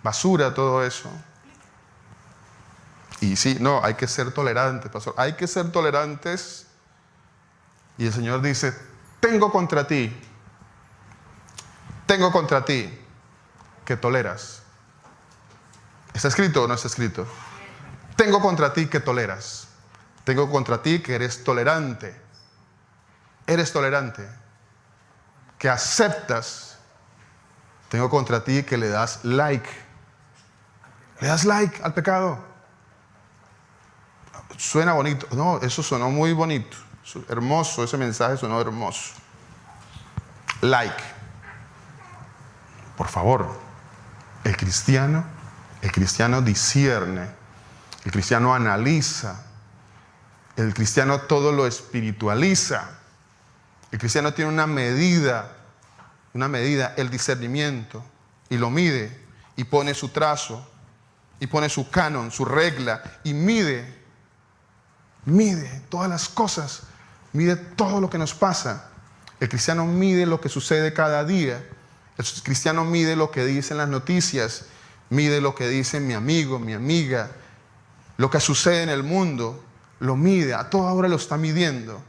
basura todo eso. Y sí, no, hay que ser tolerantes, pastor, hay que ser tolerantes. Y el Señor dice, tengo contra ti que toleras. ¿Está escrito o no está escrito? Tengo contra ti que toleras. Tengo contra ti que eres tolerante. Eres tolerante. Que aceptas. Tengo contra ti que le das like. Le das like al pecado. Suena bonito. No, eso sonó muy bonito. Hermoso, ese mensaje sonó hermoso. Like. Por favor, el cristiano discierne, el cristiano analiza, el cristiano todo lo espiritualiza, el cristiano tiene una medida, el discernimiento, y lo mide, y pone su trazo, y pone su canon, su regla, y mide todas las cosas, mide todo lo que nos pasa. El cristiano mide lo que sucede cada día. El cristiano mide lo que dicen las noticias, mide lo que dice mi amigo, mi amiga, lo que sucede en el mundo, lo mide, a toda hora lo está midiendo.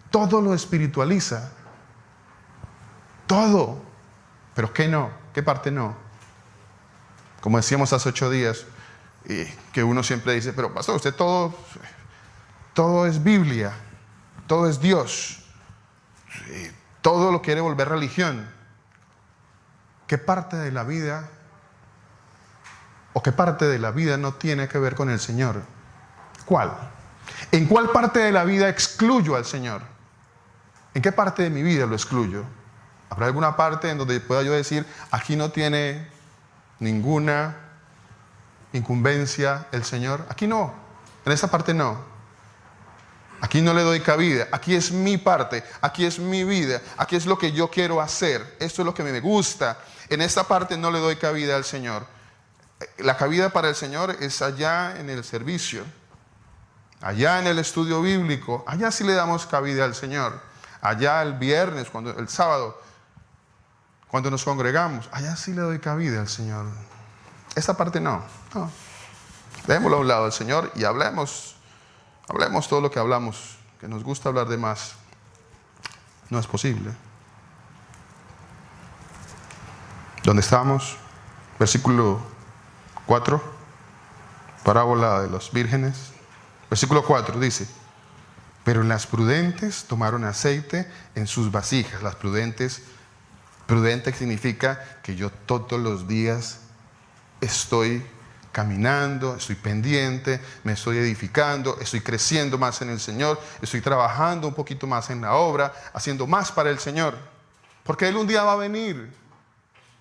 Todo lo espiritualiza. Todo. Pero ¿qué no? ¿Qué parte no? Como decíamos hace 8 días, y que uno siempre dice, pero pastor, usted todo es Biblia, todo es Dios, todo lo quiere volver religión. ¿Qué parte de la vida no tiene que ver con el Señor? ¿Cuál? ¿En cuál parte de la vida excluyo al Señor? ¿En qué parte de mi vida lo excluyo? ¿Habrá alguna parte en donde pueda yo decir, aquí no tiene ninguna incumbencia el Señor? Aquí no, en esa parte no. Aquí no le doy cabida, aquí es mi parte, aquí es mi vida, aquí es lo que yo quiero hacer, esto es lo que me gusta. En esta parte no le doy cabida al Señor. La cabida para el Señor es allá en el servicio, allá en el estudio bíblico, allá sí le damos cabida al Señor. Allá el viernes, el sábado, cuando nos congregamos, allá sí le doy cabida al Señor. Esta parte no. Dejémoslo a un lado al Señor y hablemos todo lo que hablamos, que nos gusta hablar de más. No es posible. ¿Dónde estamos? Versículo 4, parábola de los vírgenes. Versículo 4 dice, pero las prudentes tomaron aceite en sus vasijas. Las prudentes, prudente significa que yo todos los días estoy caminando, estoy pendiente, me estoy edificando, estoy creciendo más en el Señor, estoy trabajando un poquito más en la obra, haciendo más para el Señor. Porque Él un día va a venir.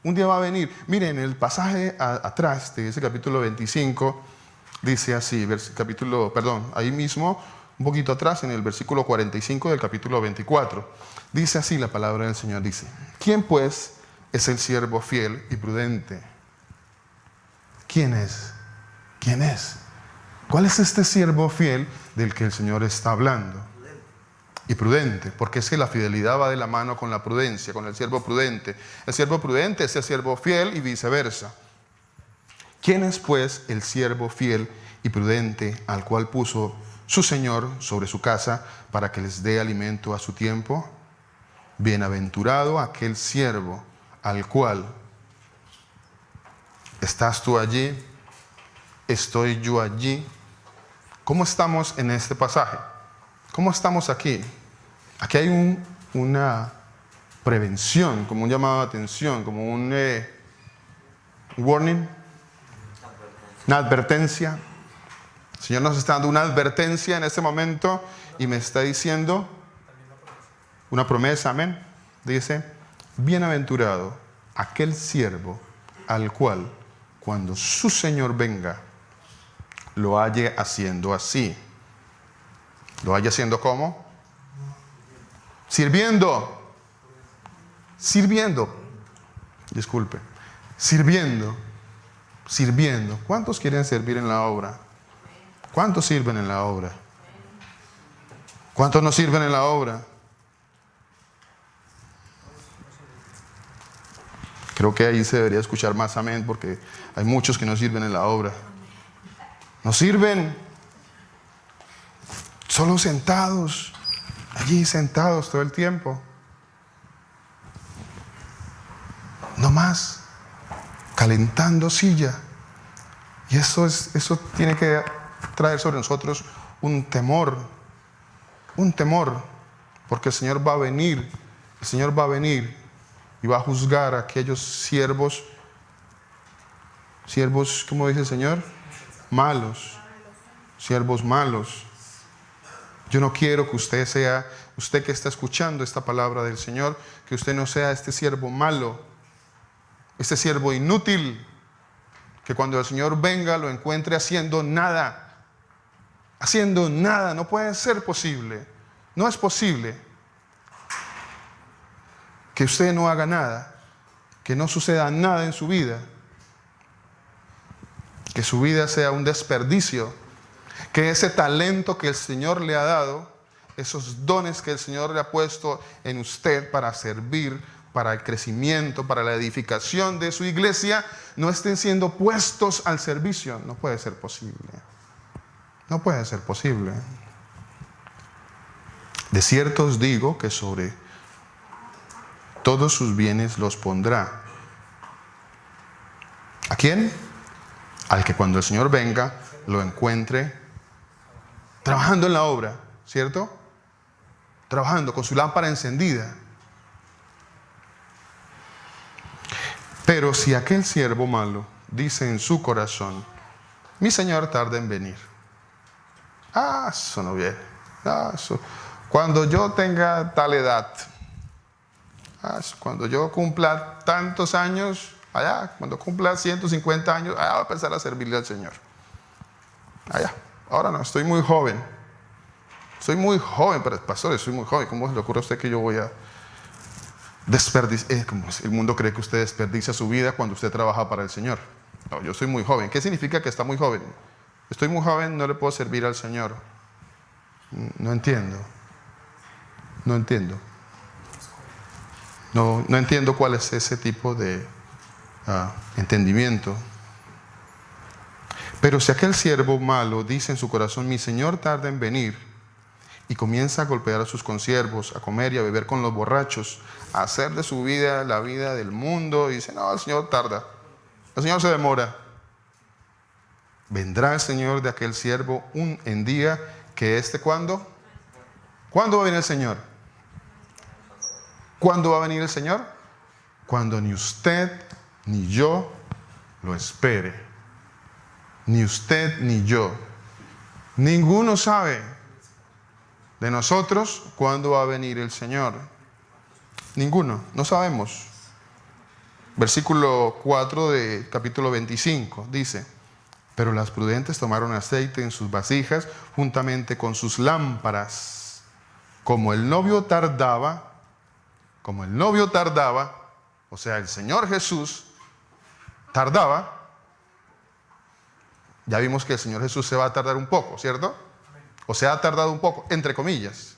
Un día va a venir. Miren, el pasaje atrás de ese capítulo 25 dice así, ahí mismo, un poquito atrás, en el versículo 45 del capítulo 24. Dice así la palabra del Señor, dice: ¿Quién pues es el siervo fiel y prudente? ¿Quién es? ¿Quién es? ¿Cuál es este siervo fiel del que el Señor está hablando? Y prudente, porque es que la fidelidad va de la mano con la prudencia, con el siervo prudente. El siervo prudente es el siervo fiel y viceversa. ¿Quién es pues el siervo fiel y prudente al cual puso su Señor sobre su casa para que les dé alimento a su tiempo? Bienaventurado aquel siervo al cual estás tú allí, estoy yo allí. ¿Cómo estamos en este pasaje? ¿Cómo estamos aquí? Aquí hay una prevención, como un llamado de atención, como un warning, una advertencia. El Señor nos está dando una advertencia en este momento y me está diciendo una promesa, amén. Dice: bienaventurado aquel siervo al cual, cuando su Señor venga, lo halle haciendo así. ¿Lo halle haciendo cómo? Sirviendo. Disculpe. Sirviendo. ¿Cuántos quieren servir en la obra? ¿Cuántos sirven en la obra? ¿Cuántos no sirven en la obra? Creo que ahí se debería escuchar más amén, porque hay muchos que no sirven en la obra. No sirven. Solo sentados, allí sentados todo el tiempo. No más, calentando silla. Y eso tiene que traer sobre nosotros un temor, porque el Señor va a venir y va a juzgar a aquellos siervos, ¿cómo dice el Señor? Malos, siervos malos. Yo no quiero que usted que está escuchando esta palabra del Señor, que usted no sea este siervo malo, este siervo inútil, que cuando el Señor venga lo encuentre haciendo nada. No puede ser posible. No es posible que usted no haga nada, que no suceda nada en su vida, que su vida sea un desperdicio, que ese talento que el Señor le ha dado, esos dones que el Señor le ha puesto en usted para servir, para el crecimiento, para la edificación de su iglesia, no estén siendo puestos al servicio. No puede ser posible. No puede ser posible. De cierto os digo que sobre todos sus bienes los pondrá. ¿A quién? Al que cuando el Señor venga lo encuentre trabajando en la obra, ¿cierto? Trabajando con su lámpara encendida. Pero si aquel siervo malo dice en su corazón: mi Señor tarda en venir. Eso no viene. Cuando yo tenga tal edad, cuando yo cumpla tantos años, cuando cumpla 150 años, allá voy a empezar a servirle al Señor. Ahora no, estoy muy joven. Pero pastor, soy muy joven. ¿Cómo se le ocurre a usted que yo voy a desperdiciar? El mundo cree que usted desperdicia su vida cuando usted trabaja para el Señor. No, yo soy muy joven. ¿Qué significa que está muy joven? Estoy muy joven, no le puedo servir al Señor. No entiendo. No entiendo cuál es ese tipo de entendimiento. Pero si aquel siervo malo dice en su corazón: mi Señor tarda en venir, y comienza a golpear a sus consiervos, a comer y a beber con los borrachos, a hacer de su vida la vida del mundo, y dice: no, el Señor tarda, el Señor se demora. Vendrá el Señor de aquel siervo en día que ¿cuándo? ¿Cuándo va a venir el Señor? ¿Cuándo va a venir el Señor? Cuando ni usted ni yo lo espere. Ni usted ni yo. Ninguno sabe de nosotros cuándo va a venir el Señor. Ninguno, no sabemos. Versículo 4 de capítulo 25 dice: pero las prudentes tomaron aceite en sus vasijas juntamente con sus lámparas. Como el novio tardaba, o sea, el Señor Jesús tardaba. Ya vimos que el Señor Jesús se va a tardar un poco, ¿cierto? O sea, ha tardado un poco, entre comillas.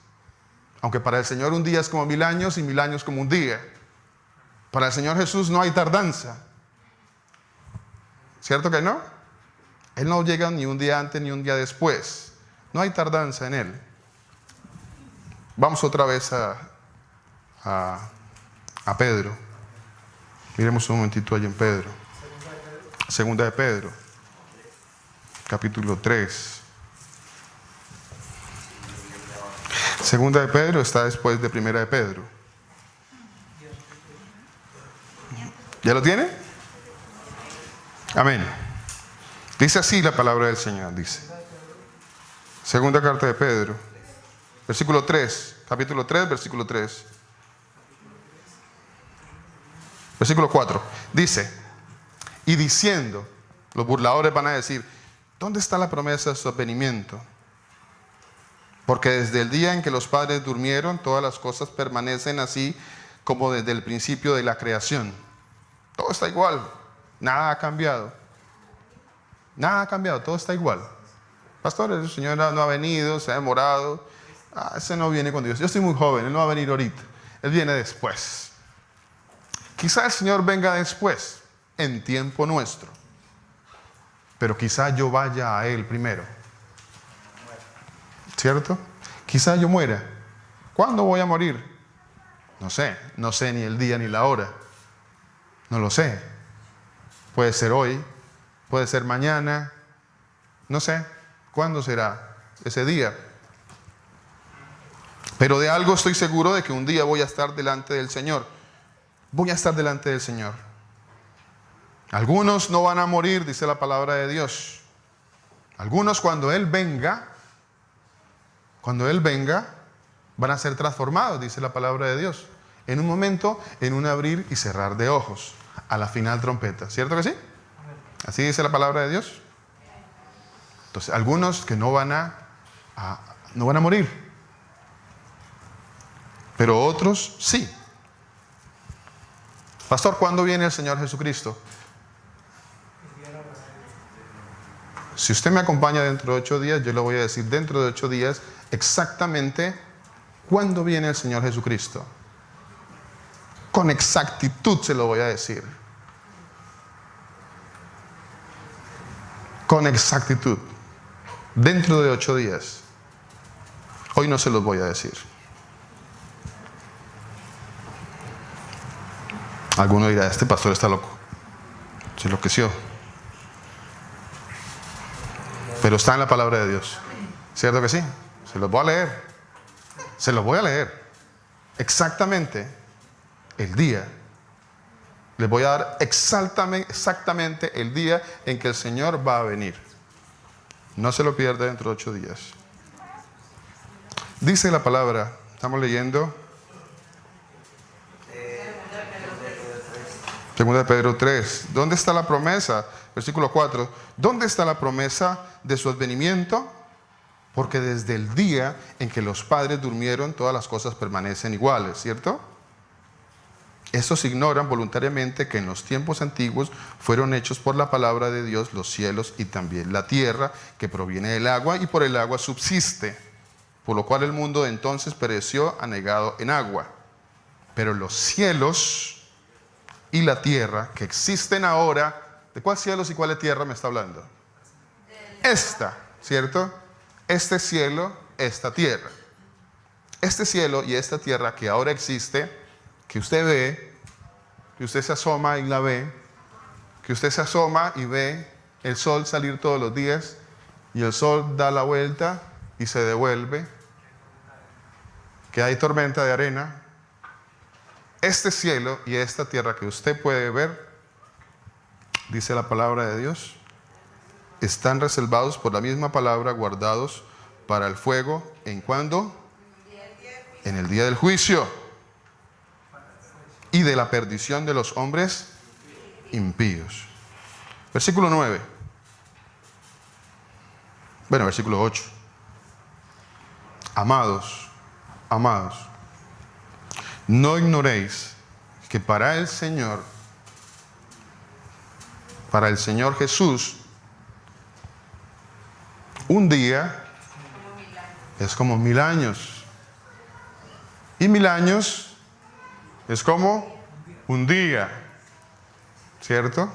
Aunque para el Señor un día es como 1000 años y 1000 años como un día. Para el Señor Jesús no hay tardanza. ¿Cierto que no? Él no llega ni un día antes ni un día después. No hay tardanza en Él. Vamos otra vez a Pedro. Miremos un momentito allí en Pedro. Segunda de Pedro, capítulo 3. Segunda de Pedro está después de Primera de Pedro. ¿Ya lo tiene? Amén. Dice así la palabra del Señor, dice. Segunda carta de Pedro, versículo 3, capítulo 3, versículo 3. Versículo 4, dice: y diciendo, los burladores van a decir: ¿dónde está la promesa de su advenimiento? Porque desde el día en que los padres durmieron, todas las cosas permanecen así como desde el principio de la creación. Todo está igual, nada ha cambiado. Nada ha cambiado, todo está igual. Pastor, el Señor no ha venido, se ha demorado. Ese no viene con Dios. Yo estoy muy joven, Él no va a venir ahorita. Él viene después. Quizá el Señor venga después, en tiempo nuestro. Pero quizá yo vaya a Él primero. ¿Cierto? Quizá yo muera. ¿Cuándo voy a morir? No sé ni el día ni la hora. No lo sé. Puede ser hoy, puede ser mañana. No sé cuándo será ese día. Pero de algo estoy seguro, de que un día voy a estar delante del Señor. Voy a estar delante del Señor. Algunos no van a morir, dice la palabra de Dios. Algunos cuando Él venga, van a ser transformados, dice la palabra de Dios. En un momento, en un abrir y cerrar de ojos, a la final trompeta. ¿Cierto que sí? Así dice la palabra de Dios. Entonces, algunos que no van a morir, pero otros sí. Pastor, ¿cuándo viene el Señor Jesucristo? Si usted me acompaña dentro de 8 días, yo le voy a decir dentro de 8 días exactamente cuándo viene el Señor Jesucristo. Con exactitud se lo voy a decir. Con exactitud. Dentro de 8 días. Hoy no se los voy a decir. Alguno dirá: este pastor está loco. Se enloqueció. Pero está en la palabra de Dios. ¿Cierto que sí? Se los voy a leer. Se los voy a leer. Exactamente el día. Les voy a dar exactamente el día en que el Señor va a venir. No se lo pierda dentro de 8 días. Dice la palabra, estamos leyendo Segunda de Pedro 3. ¿Dónde está la promesa? Versículo 4. ¿Dónde está la promesa de su advenimiento? Porque desde el día en que los padres durmieron, todas las cosas permanecen iguales, ¿cierto? Estos ignoran voluntariamente que en los tiempos antiguos fueron hechos por la palabra de Dios los cielos y también la tierra, que proviene del agua y por el agua subsiste, por lo cual el mundo de entonces pereció anegado en agua. Pero los cielos y la tierra que existen ahora, ¿de cuál cielos y cuál tierra me está hablando? Esta, ¿cierto? Este cielo, esta tierra. Este cielo y esta tierra que ahora existe, que usted ve, que usted se asoma y la ve, que usted se asoma y ve el sol salir todos los días, y el sol da la vuelta y se devuelve, que hay tormenta de arena. Este cielo y esta tierra que usted puede ver, dice la palabra de Dios, están reservados por la misma palabra, guardados para el fuego. ¿En cuándo? En el día del juicio. y de la perdición de los hombres impíos. Versículo 9. Bueno, versículo 8. Amados, amados, no ignoréis que para el Señor Jesús, un día es como 1000 años. Y 1000 años es como un día. ¿Cierto?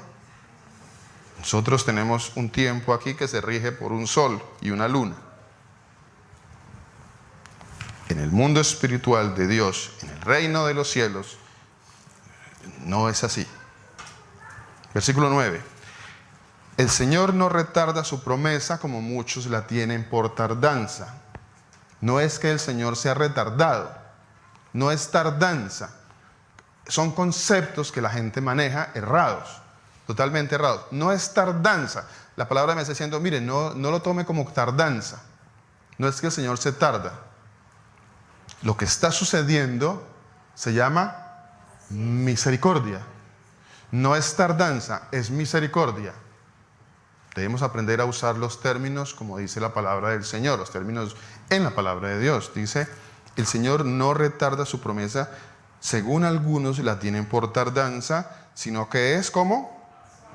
Nosotros tenemos un tiempo aquí que se rige por un sol y una luna. En el mundo espiritual de Dios, en el reino de los cielos, no es así. Versículo 9. El Señor no retarda su promesa como muchos la tienen por tardanza. No es que el Señor sea retardado, no es tardanza. Son conceptos que la gente maneja errados, totalmente errados. No es tardanza. La palabra me está diciendo, mire, no lo tome como tardanza. No es que el Señor se tarda. Lo que está sucediendo se llama misericordia. No es tardanza, es misericordia. Debemos aprender a usar los términos como dice la palabra del Señor, los términos en la palabra de Dios. Dice, el Señor no retarda su promesa, según algunos la tienen por tardanza, sino que es como,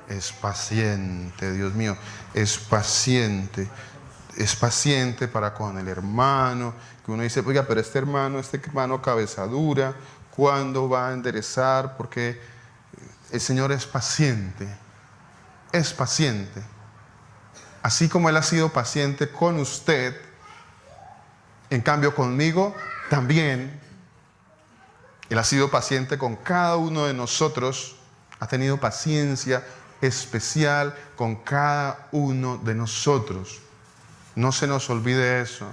es paciente, Dios mío, es paciente para con el hermano, que uno dice, oiga, pero este hermano cabeza dura, ¿cuándo va a enderezar? Porque el Señor es paciente, es paciente. Así como Él ha sido paciente con usted, en cambio conmigo también, Él ha sido paciente con cada uno de nosotros, ha tenido paciencia especial con cada uno de nosotros. No se nos olvide eso,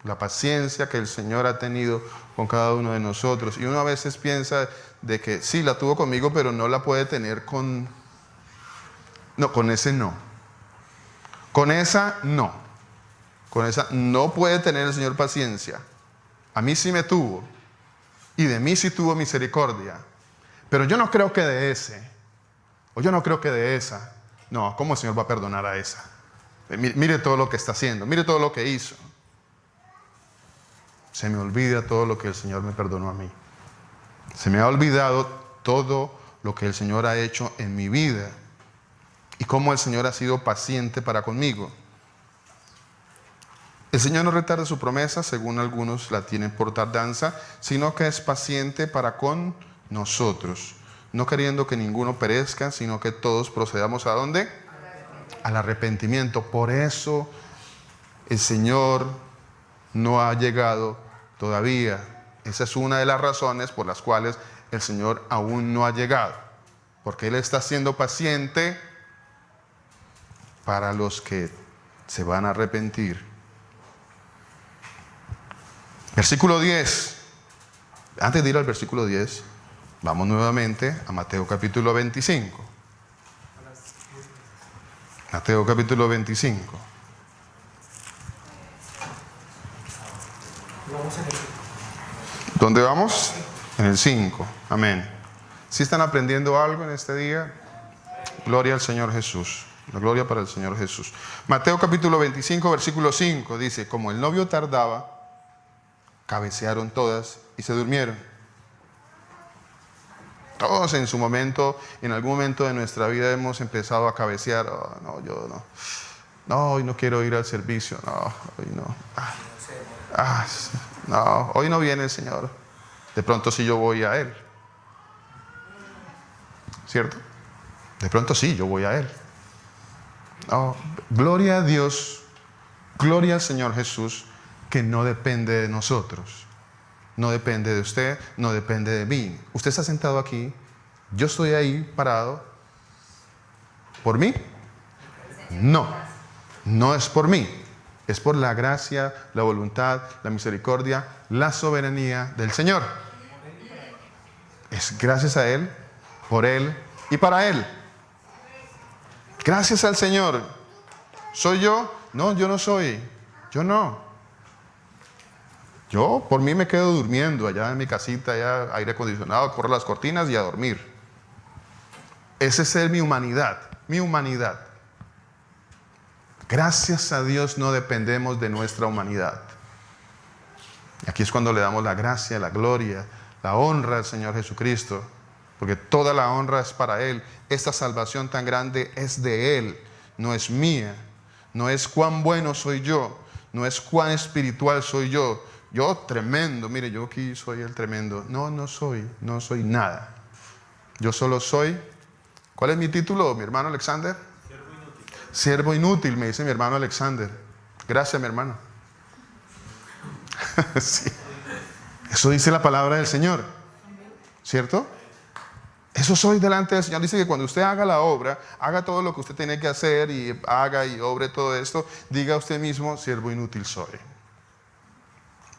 la paciencia que el Señor ha tenido con cada uno de nosotros. Y uno a veces piensa de que sí, la tuvo conmigo, pero no la puede tener con ese no. Con esa no. Con esa no puede tener el Señor paciencia. A mí sí me tuvo. Y de mí sí tuvo misericordia. Pero yo no creo que de ese. O yo no creo que de esa. No, ¿cómo el Señor va a perdonar a esa? Mire todo lo que está haciendo. Mire todo lo que hizo. Se me olvida todo lo que el Señor me perdonó a mí. Se me ha olvidado todo lo que el Señor ha hecho en mi vida. Y cómo el Señor ha sido paciente para conmigo. El Señor no retarda su promesa, según algunos la tienen por tardanza, sino que es paciente para con nosotros, no queriendo que ninguno perezca, sino que todos procedamos ¿a dónde? Al arrepentimiento. Por eso el Señor no ha llegado todavía. Esa es una de las razones por las cuales el Señor aún no ha llegado. Porque Él está siendo paciente para los que se van a arrepentir. Versículo 10. Antes de ir al versículo 10, vamos nuevamente a Mateo capítulo 25. Mateo capítulo 25. ¿Dónde vamos? En el 5. Amén. ¿Sí están aprendiendo algo en este día? Gloria al Señor Jesús. La gloria para el Señor Jesús. Mateo capítulo 25, versículo 5 dice, como el novio tardaba, cabecearon todas y se durmieron. Todos en su momento, en algún momento de nuestra vida hemos empezado a cabecear. Oh, no, yo no. No, hoy no quiero ir al servicio. No, hoy no. No, hoy no viene el Señor. De pronto sí yo voy a Él. ¿Cierto? De pronto sí, yo voy a Él. Oh, gloria a Dios, gloria al Señor Jesús, que no depende de nosotros, no depende de usted, no depende de mí. Usted está sentado aquí, yo estoy ahí parado. ¿Por mí? No, no es por mí, es por la gracia, la voluntad, la misericordia, la soberanía del Señor. Es gracias a Él, por Él y para Él. Gracias al Señor. ¿Soy yo? No, yo no soy. Yo no. Yo por mí me quedo durmiendo allá en mi casita, allá aire acondicionado, corro las cortinas y a dormir. Ese es ser mi humanidad, mi humanidad. Gracias a Dios no dependemos de nuestra humanidad. Aquí es cuando le damos la gracia, la gloria, la honra al Señor Jesucristo, porque toda la honra es para Él. Esta salvación tan grande es de Él, no es mía. No es cuán bueno soy yo, no es cuán espiritual soy yo. Yo tremendo, mire, yo aquí soy el tremendo. No soy nada. Yo solo soy, ¿cuál es mi título, mi hermano Alexander? Siervo inútil. Siervo inútil, me dice mi hermano Alexander. Gracias, mi hermano. Sí. Eso dice la palabra del Señor, ¿cierto? Eso soy delante del Señor. Dice que cuando usted haga la obra, haga todo lo que usted tiene que hacer y haga y obre todo esto, diga usted mismo, siervo inútil soy.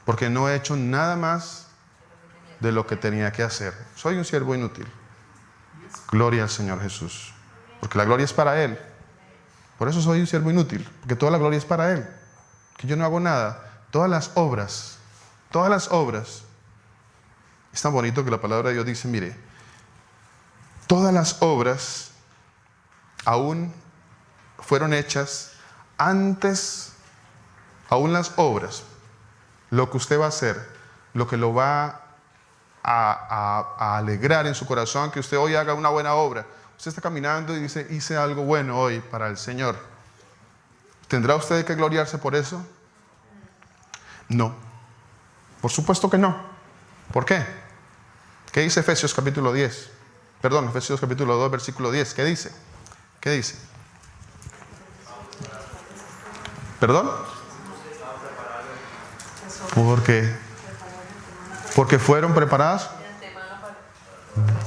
Porque no he hecho nada más de lo que tenía que hacer. Soy un siervo inútil. Gloria al Señor Jesús. Porque la gloria es para Él. Por eso soy un siervo inútil. Porque toda la gloria es para Él. Que yo no hago nada. Todas las obras. Es tan bonito que la palabra de Dios dice, mire, todas las obras aún fueron hechas antes, aún las obras, lo que usted va a hacer, lo que lo va a alegrar en su corazón, que usted hoy haga una buena obra. Usted está caminando y dice, hice algo bueno hoy para el Señor. ¿Tendrá usted que gloriarse por eso? No. Por supuesto que no. ¿Por qué? ¿Qué dice Efesios capítulo 10? Perdón, Efesios capítulo 2, versículo 10. ¿Qué dice? ¿Qué dice? ¿Perdón? Porque fueron preparados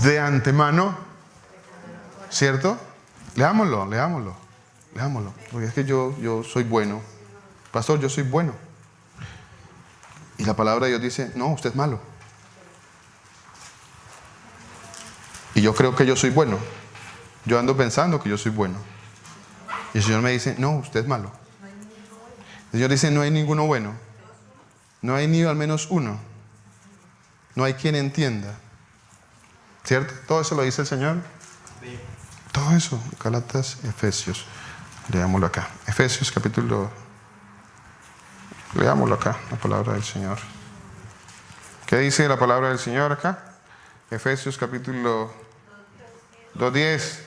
de antemano, ¿cierto? Leámoslo. Porque es que yo soy bueno. Pastor, yo soy bueno. Y la palabra de Dios dice, no, usted es malo. Y yo creo que yo soy bueno. Yo ando pensando que yo soy bueno. Y el Señor me dice, no, usted es malo. El Señor dice, no hay ninguno bueno. No hay ni al menos uno. No hay quien entienda. ¿Cierto? Todo eso lo dice el Señor. Todo eso. Gálatas, Efesios. Leámoslo acá. Efesios capítulo. Leámoslo acá, la palabra del Señor. ¿Qué dice la palabra del Señor acá? Efesios capítulo 2:10.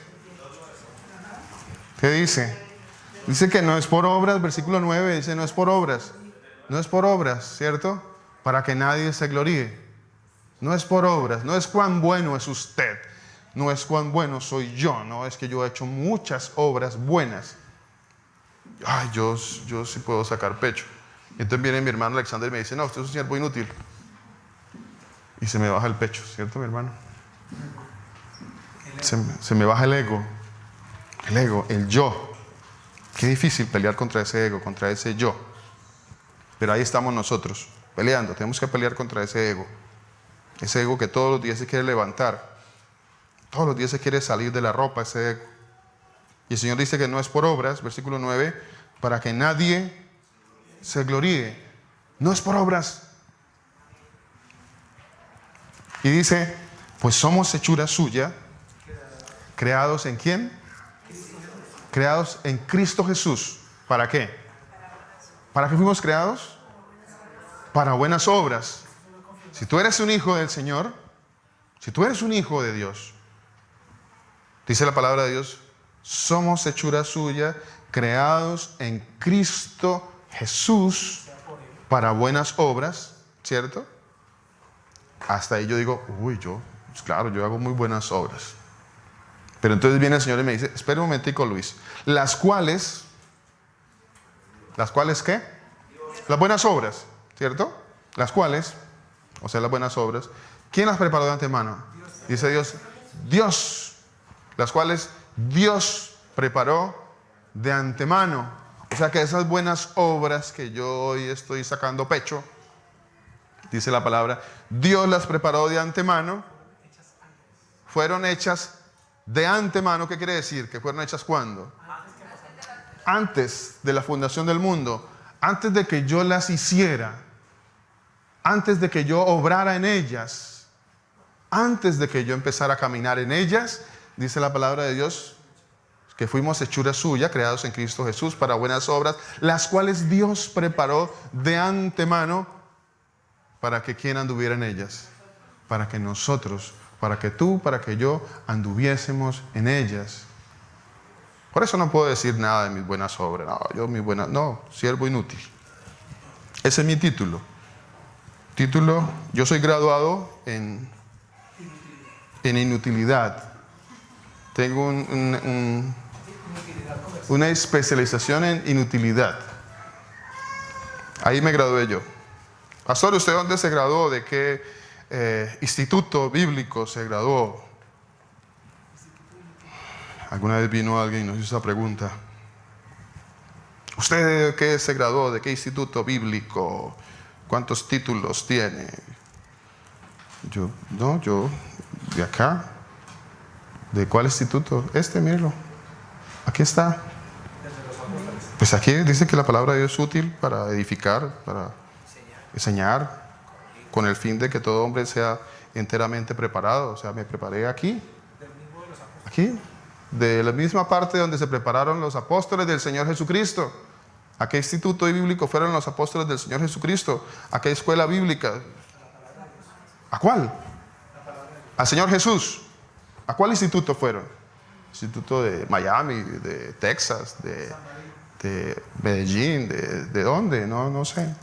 ¿Qué dice? Dice que no es por obras, versículo 9 dice no es por obras. No es por obras, ¿cierto? Para que nadie se gloríe. No es por obras, no es cuán bueno es usted. No es cuán bueno soy yo, no es que yo he hecho muchas obras buenas. Ay, yo sí puedo sacar pecho. Y entonces viene mi hermano Alexander y me dice, no, usted es un siervo inútil. Y se me baja el pecho, ¿cierto, mi hermano? Se me baja el ego, el yo. Qué difícil pelear contra ese ego, contra ese yo. Pero ahí estamos nosotros, peleando. Tenemos que pelear contra ese ego. Ese ego que todos los días se quiere levantar. Todos los días se quiere salir de la ropa, ese ego. Y el Señor dice que no es por obras, versículo 9, para que nadie se gloríe. No es por obras. Y dice, pues somos hechura suya, creados ¿en quién? Creados en Cristo Jesús. ¿Para qué? ¿Para qué fuimos creados? Para buenas obras. Si tú eres un hijo del Señor, si tú eres un hijo de Dios, dice la palabra de Dios, somos hechura suya, creados en Cristo Jesús para buenas obras, ¿cierto? Hasta ahí yo digo, pues claro, yo hago muy buenas obras. Pero entonces viene el Señor y me dice, espera un momentico, Luis, las cuales ¿qué? Las buenas obras, ¿cierto? Las cuales, o sea, las buenas obras, ¿quién las preparó de antemano? Dice Dios, las cuales Dios preparó de antemano. O sea que esas buenas obras que yo hoy estoy sacando pecho, dice la palabra, Dios las preparó de antemano, fueron hechas de antemano. ¿Qué quiere decir? ¿Que fueron hechas cuándo? Antes de la fundación del mundo, antes de que yo las hiciera. antes de que yo obrara en ellas, antes de que yo empezara a caminar en ellas, dice la palabra de Dios, que fuimos hechura suya, creados en Cristo Jesús para buenas obras, las cuales Dios preparó de antemano para que quien anduviera en ellas, para que nosotros, para que tú, para que yo anduviésemos en ellas. Por eso no puedo decir nada de mis buenas obras. No, siervo inútil. Ese es mi título. Yo soy graduado en inutilidad. Tengo una especialización en inutilidad. Ahí me gradué yo. Pastor, ¿usted dónde se graduó? ¿De qué instituto bíblico se graduó? Alguna vez vino alguien y nos hizo esa pregunta. ¿Usted de qué se graduó? ¿De qué instituto bíblico? ¿Cuántos títulos tiene? Yo de acá. ¿De cuál instituto? Míralo. Aquí está. Pues aquí dice que la palabra de Dios es útil para edificar, para enseñar, con el fin de que todo hombre sea enteramente preparado. O sea, me preparé aquí, de la misma parte donde se prepararon los apóstoles del Señor Jesucristo. ¿A qué instituto bíblico fueron los apóstoles del Señor Jesucristo? ¿A qué escuela bíblica? ¿A cuál? Al Señor Jesús. ¿A cuál instituto fueron? Instituto de Miami, de Texas, de Medellín, ¿de dónde? No sé.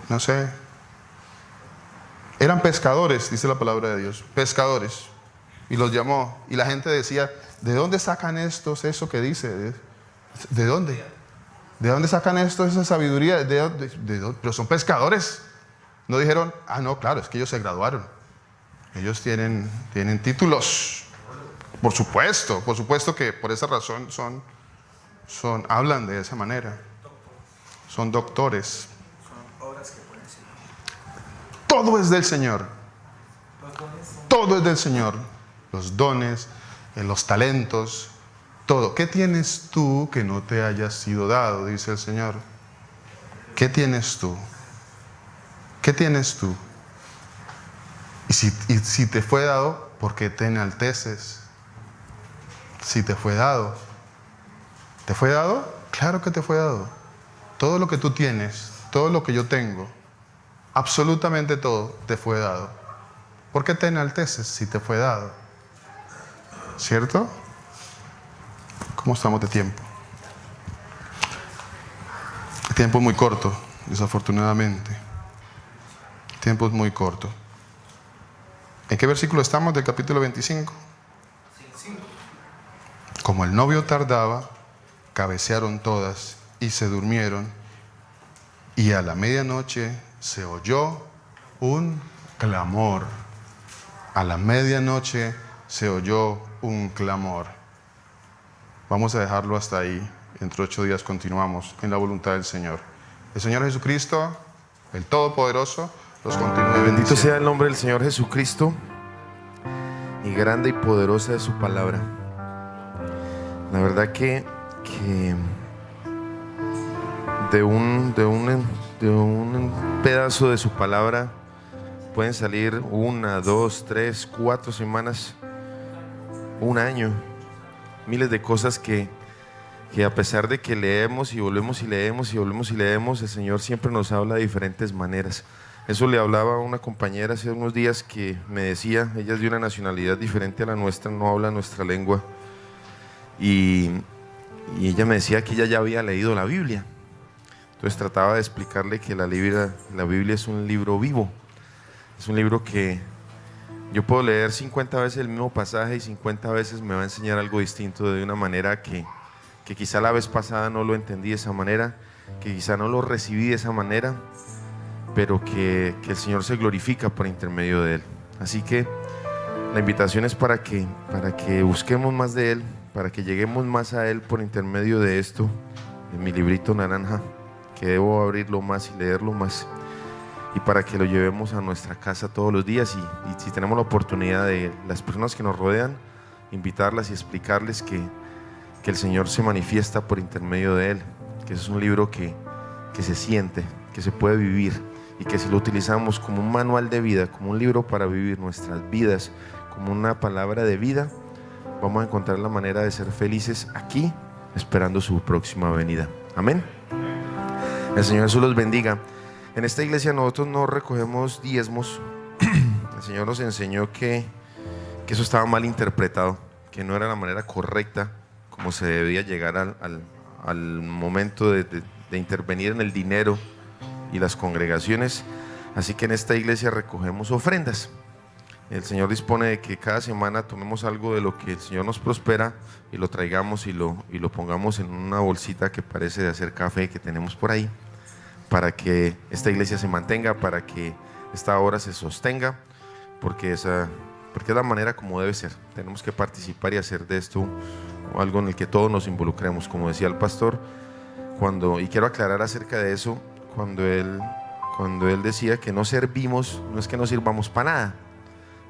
No sé. Eran pescadores, dice la palabra de Dios. Pescadores. Y los llamó. Y la gente decía, ¿de dónde sacan estos eso que dice? ¿De dónde? ¿De dónde sacan estos esa sabiduría? ¿De dónde? Pero son pescadores. No dijeron, no, claro, es que ellos se graduaron. Ellos tienen títulos. Por supuesto que por esa razón hablan de esa manera. Son doctores. Todo es del Señor. Todo es del Señor. Los dones, los talentos, todo. ¿Qué tienes tú que no te haya sido dado? Dice el Señor. ¿Qué tienes tú? ¿Qué tienes tú? Y si te fue dado, ¿por qué te enalteces? Si te fue dado. ¿Te fue dado? Claro que te fue dado. Todo lo que tú tienes, todo lo que yo tengo, absolutamente todo te fue dado. ¿Por qué te enalteces si te fue dado? ¿Cierto? ¿Cómo estamos de tiempo? El tiempo es muy corto, desafortunadamente. El tiempo es muy corto. ¿En qué versículo estamos del capítulo 25? Como el novio tardaba, cabecearon todas y se durmieron, y a la medianoche se oyó un clamor. A la medianoche se oyó un clamor. Vamos a dejarlo hasta ahí. Dentro de 8 días continuamos en la voluntad del Señor. El Señor Jesucristo, el Todopoderoso, los continúe. Bendito sea el nombre del Señor Jesucristo y grande y poderosa es su palabra. La verdad que de un pedazo de su palabra pueden salir 1, 2, 3, 4 semanas, un año, miles de cosas que a pesar de que leemos y volvemos y leemos y volvemos y leemos, el Señor siempre nos habla de diferentes maneras. Eso le hablaba a una compañera hace unos días que me decía, ella es de una nacionalidad diferente a la nuestra, no habla nuestra lengua, y ella me decía que ella ya había leído la Biblia. Entonces trataba de explicarle que la Biblia es un libro vivo, es un libro que yo puedo leer 50 veces el mismo pasaje y 50 veces me va a enseñar algo distinto, de una manera que quizá la vez pasada no lo entendí de esa manera, que quizá no lo recibí de esa manera, pero que el Señor se glorifica por intermedio de Él. Así que la invitación es para que busquemos más de Él, para que lleguemos más a Él por intermedio de esto, de mi librito naranja, que debo abrirlo más y leerlo más, y para que lo llevemos a nuestra casa todos los días, y si tenemos la oportunidad de las personas que nos rodean, invitarlas y explicarles que el Señor se manifiesta por intermedio de Él, que es un libro que se siente, que se puede vivir, y que si lo utilizamos como un manual de vida, como un libro para vivir nuestras vidas, como una palabra de vida, vamos a encontrar la manera de ser felices aquí, esperando su próxima venida. Amén. El Señor Jesús los bendiga. En esta iglesia nosotros no recogemos diezmos. El Señor nos enseñó que eso estaba mal interpretado, que no era la manera correcta como se debía llegar al momento de intervenir en el dinero y las congregaciones. Así que en esta iglesia recogemos ofrendas. El Señor dispone de que cada semana tomemos algo de lo que el Señor nos prospera y lo traigamos y lo pongamos en una bolsita que parece de hacer café que tenemos por ahí, para que esta iglesia se mantenga, para que esta obra se sostenga, porque es la manera como debe ser. Tenemos que participar y hacer de esto algo en el que todos nos involucremos, como decía el pastor, y quiero aclarar acerca de eso, cuando él decía que no servimos, no es que no sirvamos para nada,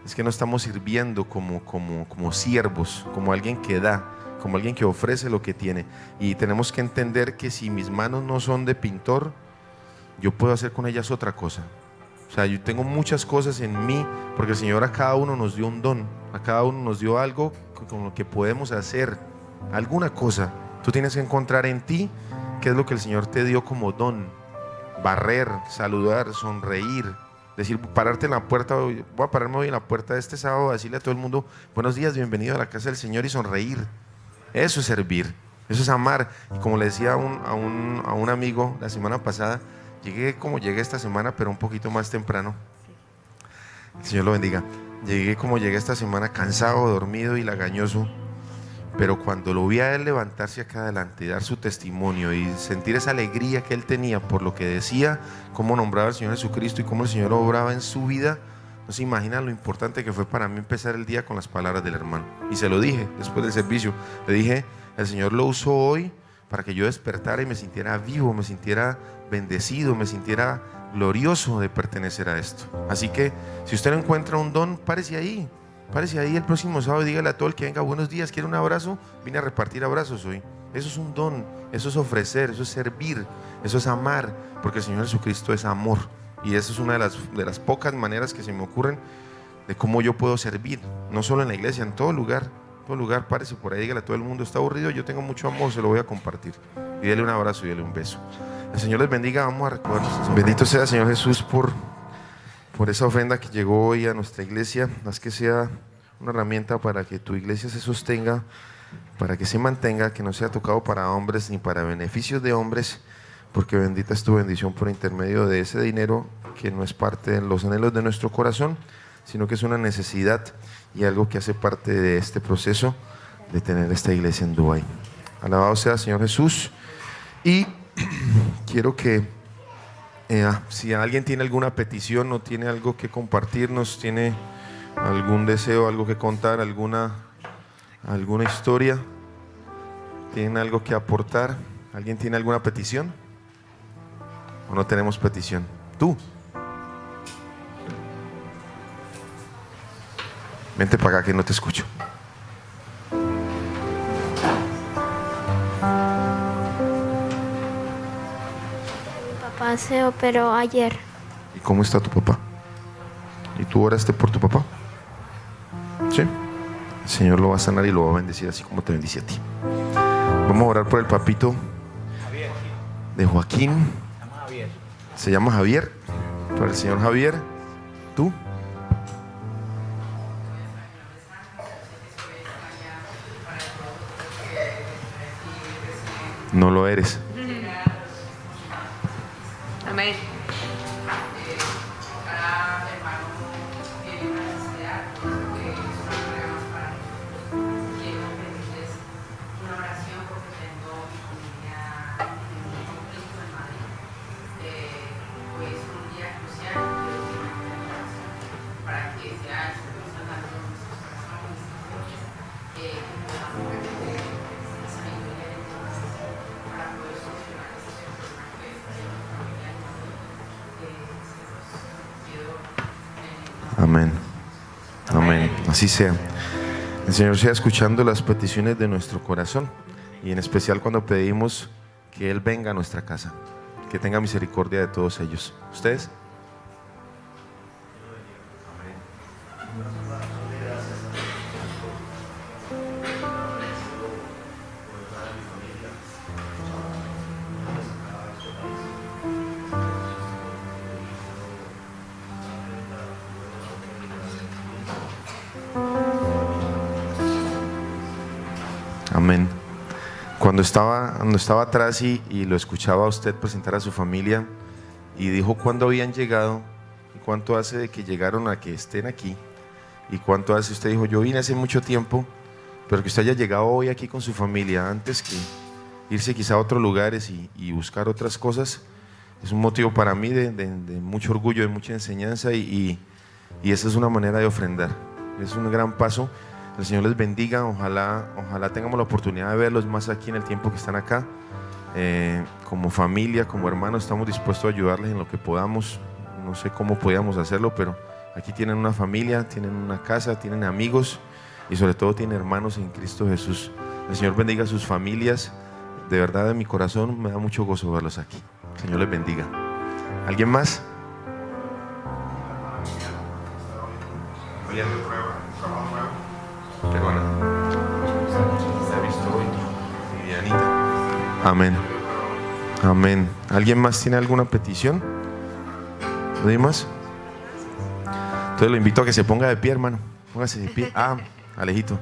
es que no estamos sirviendo como siervos, como alguien que da, como alguien que ofrece lo que tiene. Y tenemos que entender que si mis manos no son de pintor, yo puedo hacer con ellas otra cosa. O sea, yo tengo muchas cosas en mí, porque el Señor a cada uno nos dio un don, a cada uno nos dio algo con lo que podemos hacer alguna cosa. Tú tienes que encontrar en ti qué es lo que el Señor te dio como don: barrer, saludar, sonreír, decir, pararte en la puerta. Voy a pararme hoy en la puerta de este sábado a decirle a todo el mundo: buenos días, bienvenido a la casa del Señor, y sonreír. Eso es servir, eso es amar. Y como le decía a un amigo la semana pasada, llegué esta semana, pero un poquito más temprano. El Señor lo bendiga. Llegué esta semana cansado, dormido y lagañoso, pero cuando lo vi a él levantarse acá adelante y dar su testimonio y sentir esa alegría que él tenía por lo que decía, cómo nombraba al Señor Jesucristo y cómo el Señor obraba en su vida, no se imaginan lo importante que fue para mí empezar el día con las palabras del hermano. Y se lo dije después del servicio, le dije: el Señor lo usó hoy para que yo despertara y me sintiera vivo, me sintiera bendecido, me sintiera glorioso de pertenecer a esto. Así que si usted no encuentra un don, párese ahí el próximo sábado y dígale a todo el que venga: buenos días, ¿quiere un abrazo? Vine a repartir abrazos hoy. Eso es un don, eso es ofrecer, eso es servir, eso es amar, porque el Señor Jesucristo es amor. Y esa es una de las pocas maneras que se me ocurren de cómo yo puedo servir, no solo en la iglesia, en todo lugar. Párese por ahí, dígale a todo el mundo: está aburrido, yo tengo mucho amor, se lo voy a compartir. Y dele un abrazo y dele un beso. El Señor les bendiga. Vamos a recordar. Bendito sea el Señor Jesús por esa ofrenda que llegó hoy a nuestra iglesia. Haz que sea una herramienta para que tu iglesia se sostenga, para que se mantenga, que no sea tocado para hombres ni para beneficios de hombres, porque bendita es tu bendición por intermedio de ese dinero que no es parte de los anhelos de nuestro corazón, sino que es una necesidad y algo que hace parte de este proceso de tener esta iglesia en Dubái. Alabado sea el Señor Jesús. Y quiero que si alguien tiene alguna petición o tiene algo que compartirnos, tiene algún deseo, algo que contar, alguna historia, tienen algo que aportar, ¿alguien tiene alguna petición? ¿O no tenemos petición? Tú vente para acá que no te escucho. Papá se operó ayer. ¿Y cómo está tu papá? ¿Y tú oraste por tu papá? Sí. El Señor lo va a sanar y lo va a bendecir así como te bendice a ti. Vamos a orar por el papito de Joaquín. Se llama Javier. Por el Señor Javier. ¿Tú? No lo eres. Amén. Amén. Amén. Así sea. El Señor sea escuchando las peticiones de nuestro corazón, y en especial cuando pedimos que Él venga a nuestra casa, que tenga misericordia de todos ellos. ¿Ustedes? Amén. Cuando estaba atrás y lo escuchaba a usted presentar a su familia y dijo cuándo habían llegado y cuánto hace de que llegaron a que estén aquí y cuánto hace, usted dijo, yo vine hace mucho tiempo, pero que usted haya llegado hoy aquí con su familia antes que irse quizá a otros lugares y buscar otras cosas, es un motivo para mí de mucho orgullo, de mucha enseñanza y esa es una manera de ofrendar, es un gran paso. El Señor les bendiga, ojalá tengamos la oportunidad de verlos más aquí en el tiempo que están acá. Como familia, como hermanos, estamos dispuestos a ayudarles en lo que podamos. No sé cómo podíamos hacerlo, pero aquí tienen una familia, tienen una casa, tienen amigos y sobre todo tienen hermanos en Cristo Jesús. El Señor bendiga a sus familias. De verdad, de mi corazón, me da mucho gozo verlos aquí. El Señor les bendiga. ¿Alguien más? Peruana. ¿Se ha visto hoy? Vivianita. Amén. Amén. ¿Alguien más tiene alguna petición? ¿No hay más? Entonces lo invito a que se ponga de pie, hermano. Póngase de pie. Alejito.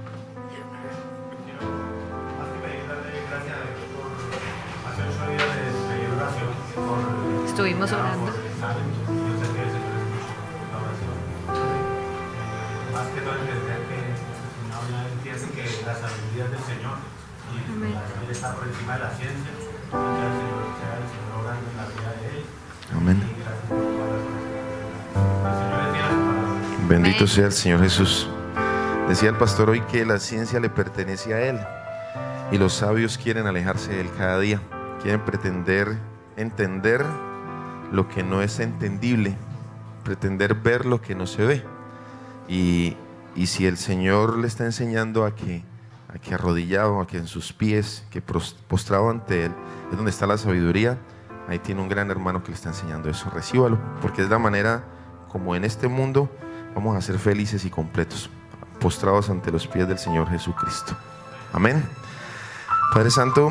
Estuvimos orando. Más que todo entender que entiende que la sabiduría es del Señor y la sabiduría está por encima de la ciencia. Y que sea el Señor obrando en la vida de él. Amén. Y gracias por todas las cosas. El Señor decía las palabras. Bendito sea el Señor Jesús. Decía el pastor hoy que la ciencia le pertenece a Él y los sabios quieren alejarse de Él cada día. Quieren pretender entender lo que no es entendible, pretender ver lo que no se ve. Y si el Señor le está enseñando a que arrodillado, a que en sus pies, que postrado ante Él, es donde está la sabiduría, ahí tiene un gran hermano que le está enseñando eso. Recíbalo, porque es la manera como en este mundo vamos a ser felices y completos, postrados ante los pies del Señor Jesucristo. Amén. Padre Santo,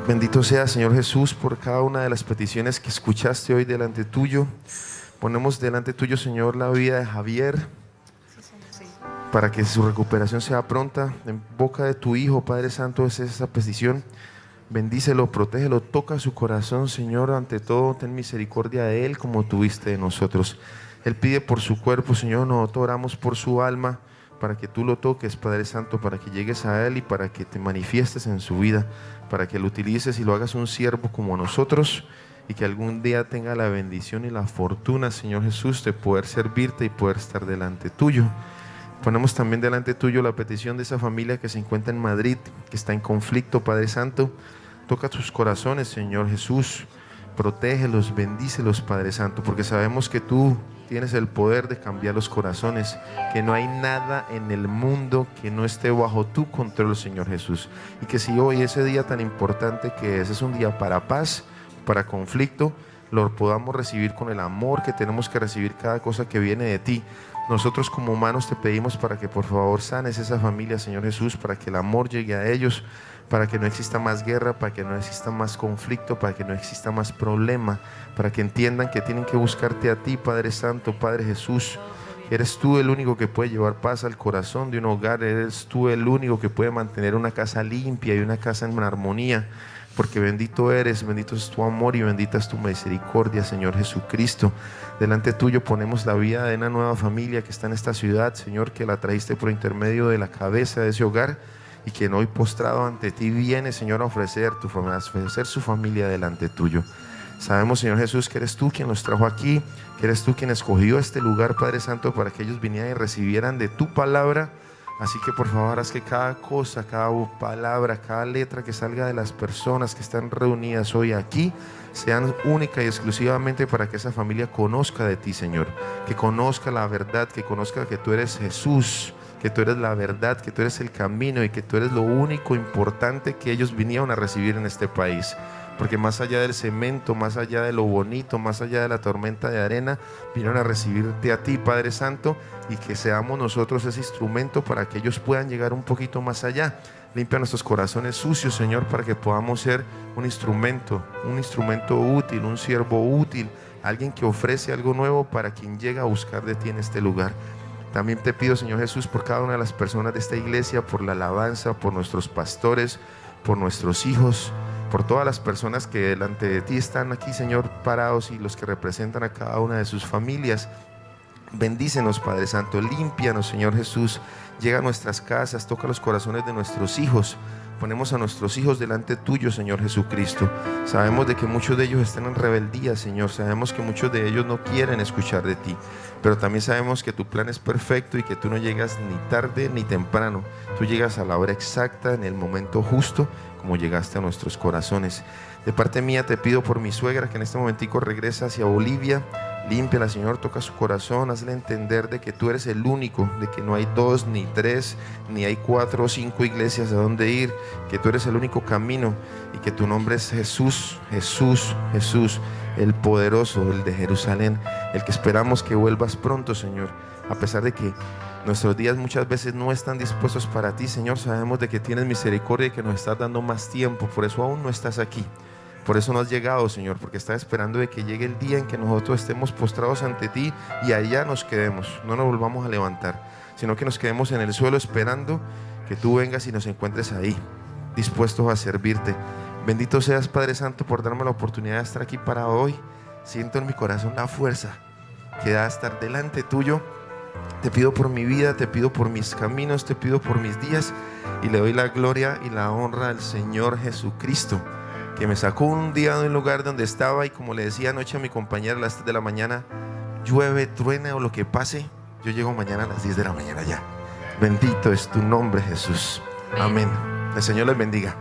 bendito sea Señor Jesús por cada una de las peticiones que escuchaste hoy delante tuyo. Ponemos delante tuyo, Señor, la vida de Javier, para que su recuperación sea pronta. En boca de tu Hijo, Padre Santo, es esa petición. Bendícelo, protégelo, toca su corazón, Señor. Ante todo, ten misericordia de él como tuviste de nosotros. Él pide por su cuerpo, Señor. Nosotros oramos por su alma, para que tú lo toques, Padre Santo, para que llegues a él y para que te manifiestes en su vida, para que lo utilices y lo hagas un siervo como nosotros, y que algún día tenga la bendición y la fortuna, Señor Jesús, de poder servirte y poder estar delante tuyo. Ponemos también delante tuyo la petición de esa familia que se encuentra en Madrid, que está en conflicto, Padre Santo. Toca sus corazones, Señor Jesús. Protégelos, bendícelos, Padre Santo, porque sabemos que tú tienes el poder de cambiar los corazones, que no hay nada en el mundo que no esté bajo tu control, Señor Jesús. Y que si hoy, ese día tan importante que es un día para paz, para conflicto, lo podamos recibir con el amor que tenemos que recibir cada cosa que viene de ti. Nosotros como humanos te pedimos para que por favor sanes esa familia, Señor Jesús, para que el amor llegue a ellos, para que no exista más guerra, para que no exista más conflicto, para que no exista más problema, para que entiendan que tienen que buscarte a ti, Padre Santo, Padre Jesús. Eres tú el único que puede llevar paz al corazón de un hogar, eres tú el único que puede mantener una casa limpia y una casa en armonía, porque bendito eres, bendito es tu amor y bendita es tu misericordia, Señor Jesucristo. Delante tuyo ponemos la vida de una nueva familia que está en esta ciudad, Señor, que la trajiste por intermedio de la cabeza de ese hogar y quien hoy postrado ante ti viene, Señor, a ofrecer su familia delante tuyo. Sabemos, Señor Jesús, que eres tú quien los trajo aquí, que eres tú quien escogió este lugar, Padre Santo, para que ellos vinieran y recibieran de tu palabra. Así que por favor haz que cada cosa, cada palabra, cada letra que salga de las personas que están reunidas hoy aquí sean única y exclusivamente para que esa familia conozca de ti, Señor, que conozca la verdad, que conozca que tú eres Jesús, que tú eres la verdad, que tú eres el camino y que tú eres lo único importante que ellos vinieron a recibir en este país. porque más allá del cemento, más allá de lo bonito, más allá de la tormenta de arena, vinieron a recibirte a ti, Padre Santo, y que seamos nosotros ese instrumento para que ellos puedan llegar un poquito más allá. Limpia nuestros corazones sucios, Señor, para que podamos ser un instrumento útil, un siervo útil, alguien que ofrece algo nuevo para quien llega a buscar de ti en este lugar. También te pido, Señor Jesús, por cada una de las personas de esta iglesia, por la alabanza, por nuestros pastores, por nuestros hijos, por todas las personas que delante de ti están aquí, Señor, parados, y los que representan a cada una de sus familias. Bendícenos, Padre Santo, límpianos, Señor Jesús, llega a nuestras casas, toca los corazones de nuestros hijos. Ponemos a nuestros hijos delante tuyo, Señor Jesucristo. Sabemos de que muchos de ellos están en rebeldía, Señor. Sabemos que muchos de ellos no quieren escuchar de ti, pero también sabemos que tu plan es perfecto y que tú no llegas ni tarde ni temprano. Tú llegas a la hora exacta, en el momento justo, como llegaste a nuestros corazones. De parte mía te pido por mi suegra, que en este momentico regresa hacia Bolivia. Límpiala, Señor, toca su corazón, hazle entender de que tú eres el único, de que no hay 2 ni 3, ni hay 4 o 5 iglesias a donde ir, que tú eres el único camino y que tu nombre es Jesús, Jesús, Jesús, el poderoso, el de Jerusalén, el que esperamos que vuelvas pronto, Señor. A pesar de que nuestros días muchas veces no están dispuestos para ti, Señor, sabemos de que tienes misericordia y que nos estás dando más tiempo, por eso aún no estás aquí. Por eso no has llegado, Señor, porque estás esperando de que llegue el día en que nosotros estemos postrados ante ti y allá nos quedemos, no nos volvamos a levantar, sino que nos quedemos en el suelo esperando que tú vengas y nos encuentres ahí, dispuestos a servirte. Bendito seas, Padre Santo, por darme la oportunidad de estar aquí para hoy. Siento en mi corazón la fuerza que da estar delante tuyo. Te pido por mi vida, te pido por mis caminos, te pido por mis días, y le doy la gloria y la honra al Señor Jesucristo, que me sacó un día de un lugar donde estaba, y como le decía anoche a mi compañera a las 3 de la mañana, llueve, truene o lo que pase, yo llego mañana a las 10 de la mañana ya. Bendito es tu nombre, Jesús. Amén. El Señor les bendiga.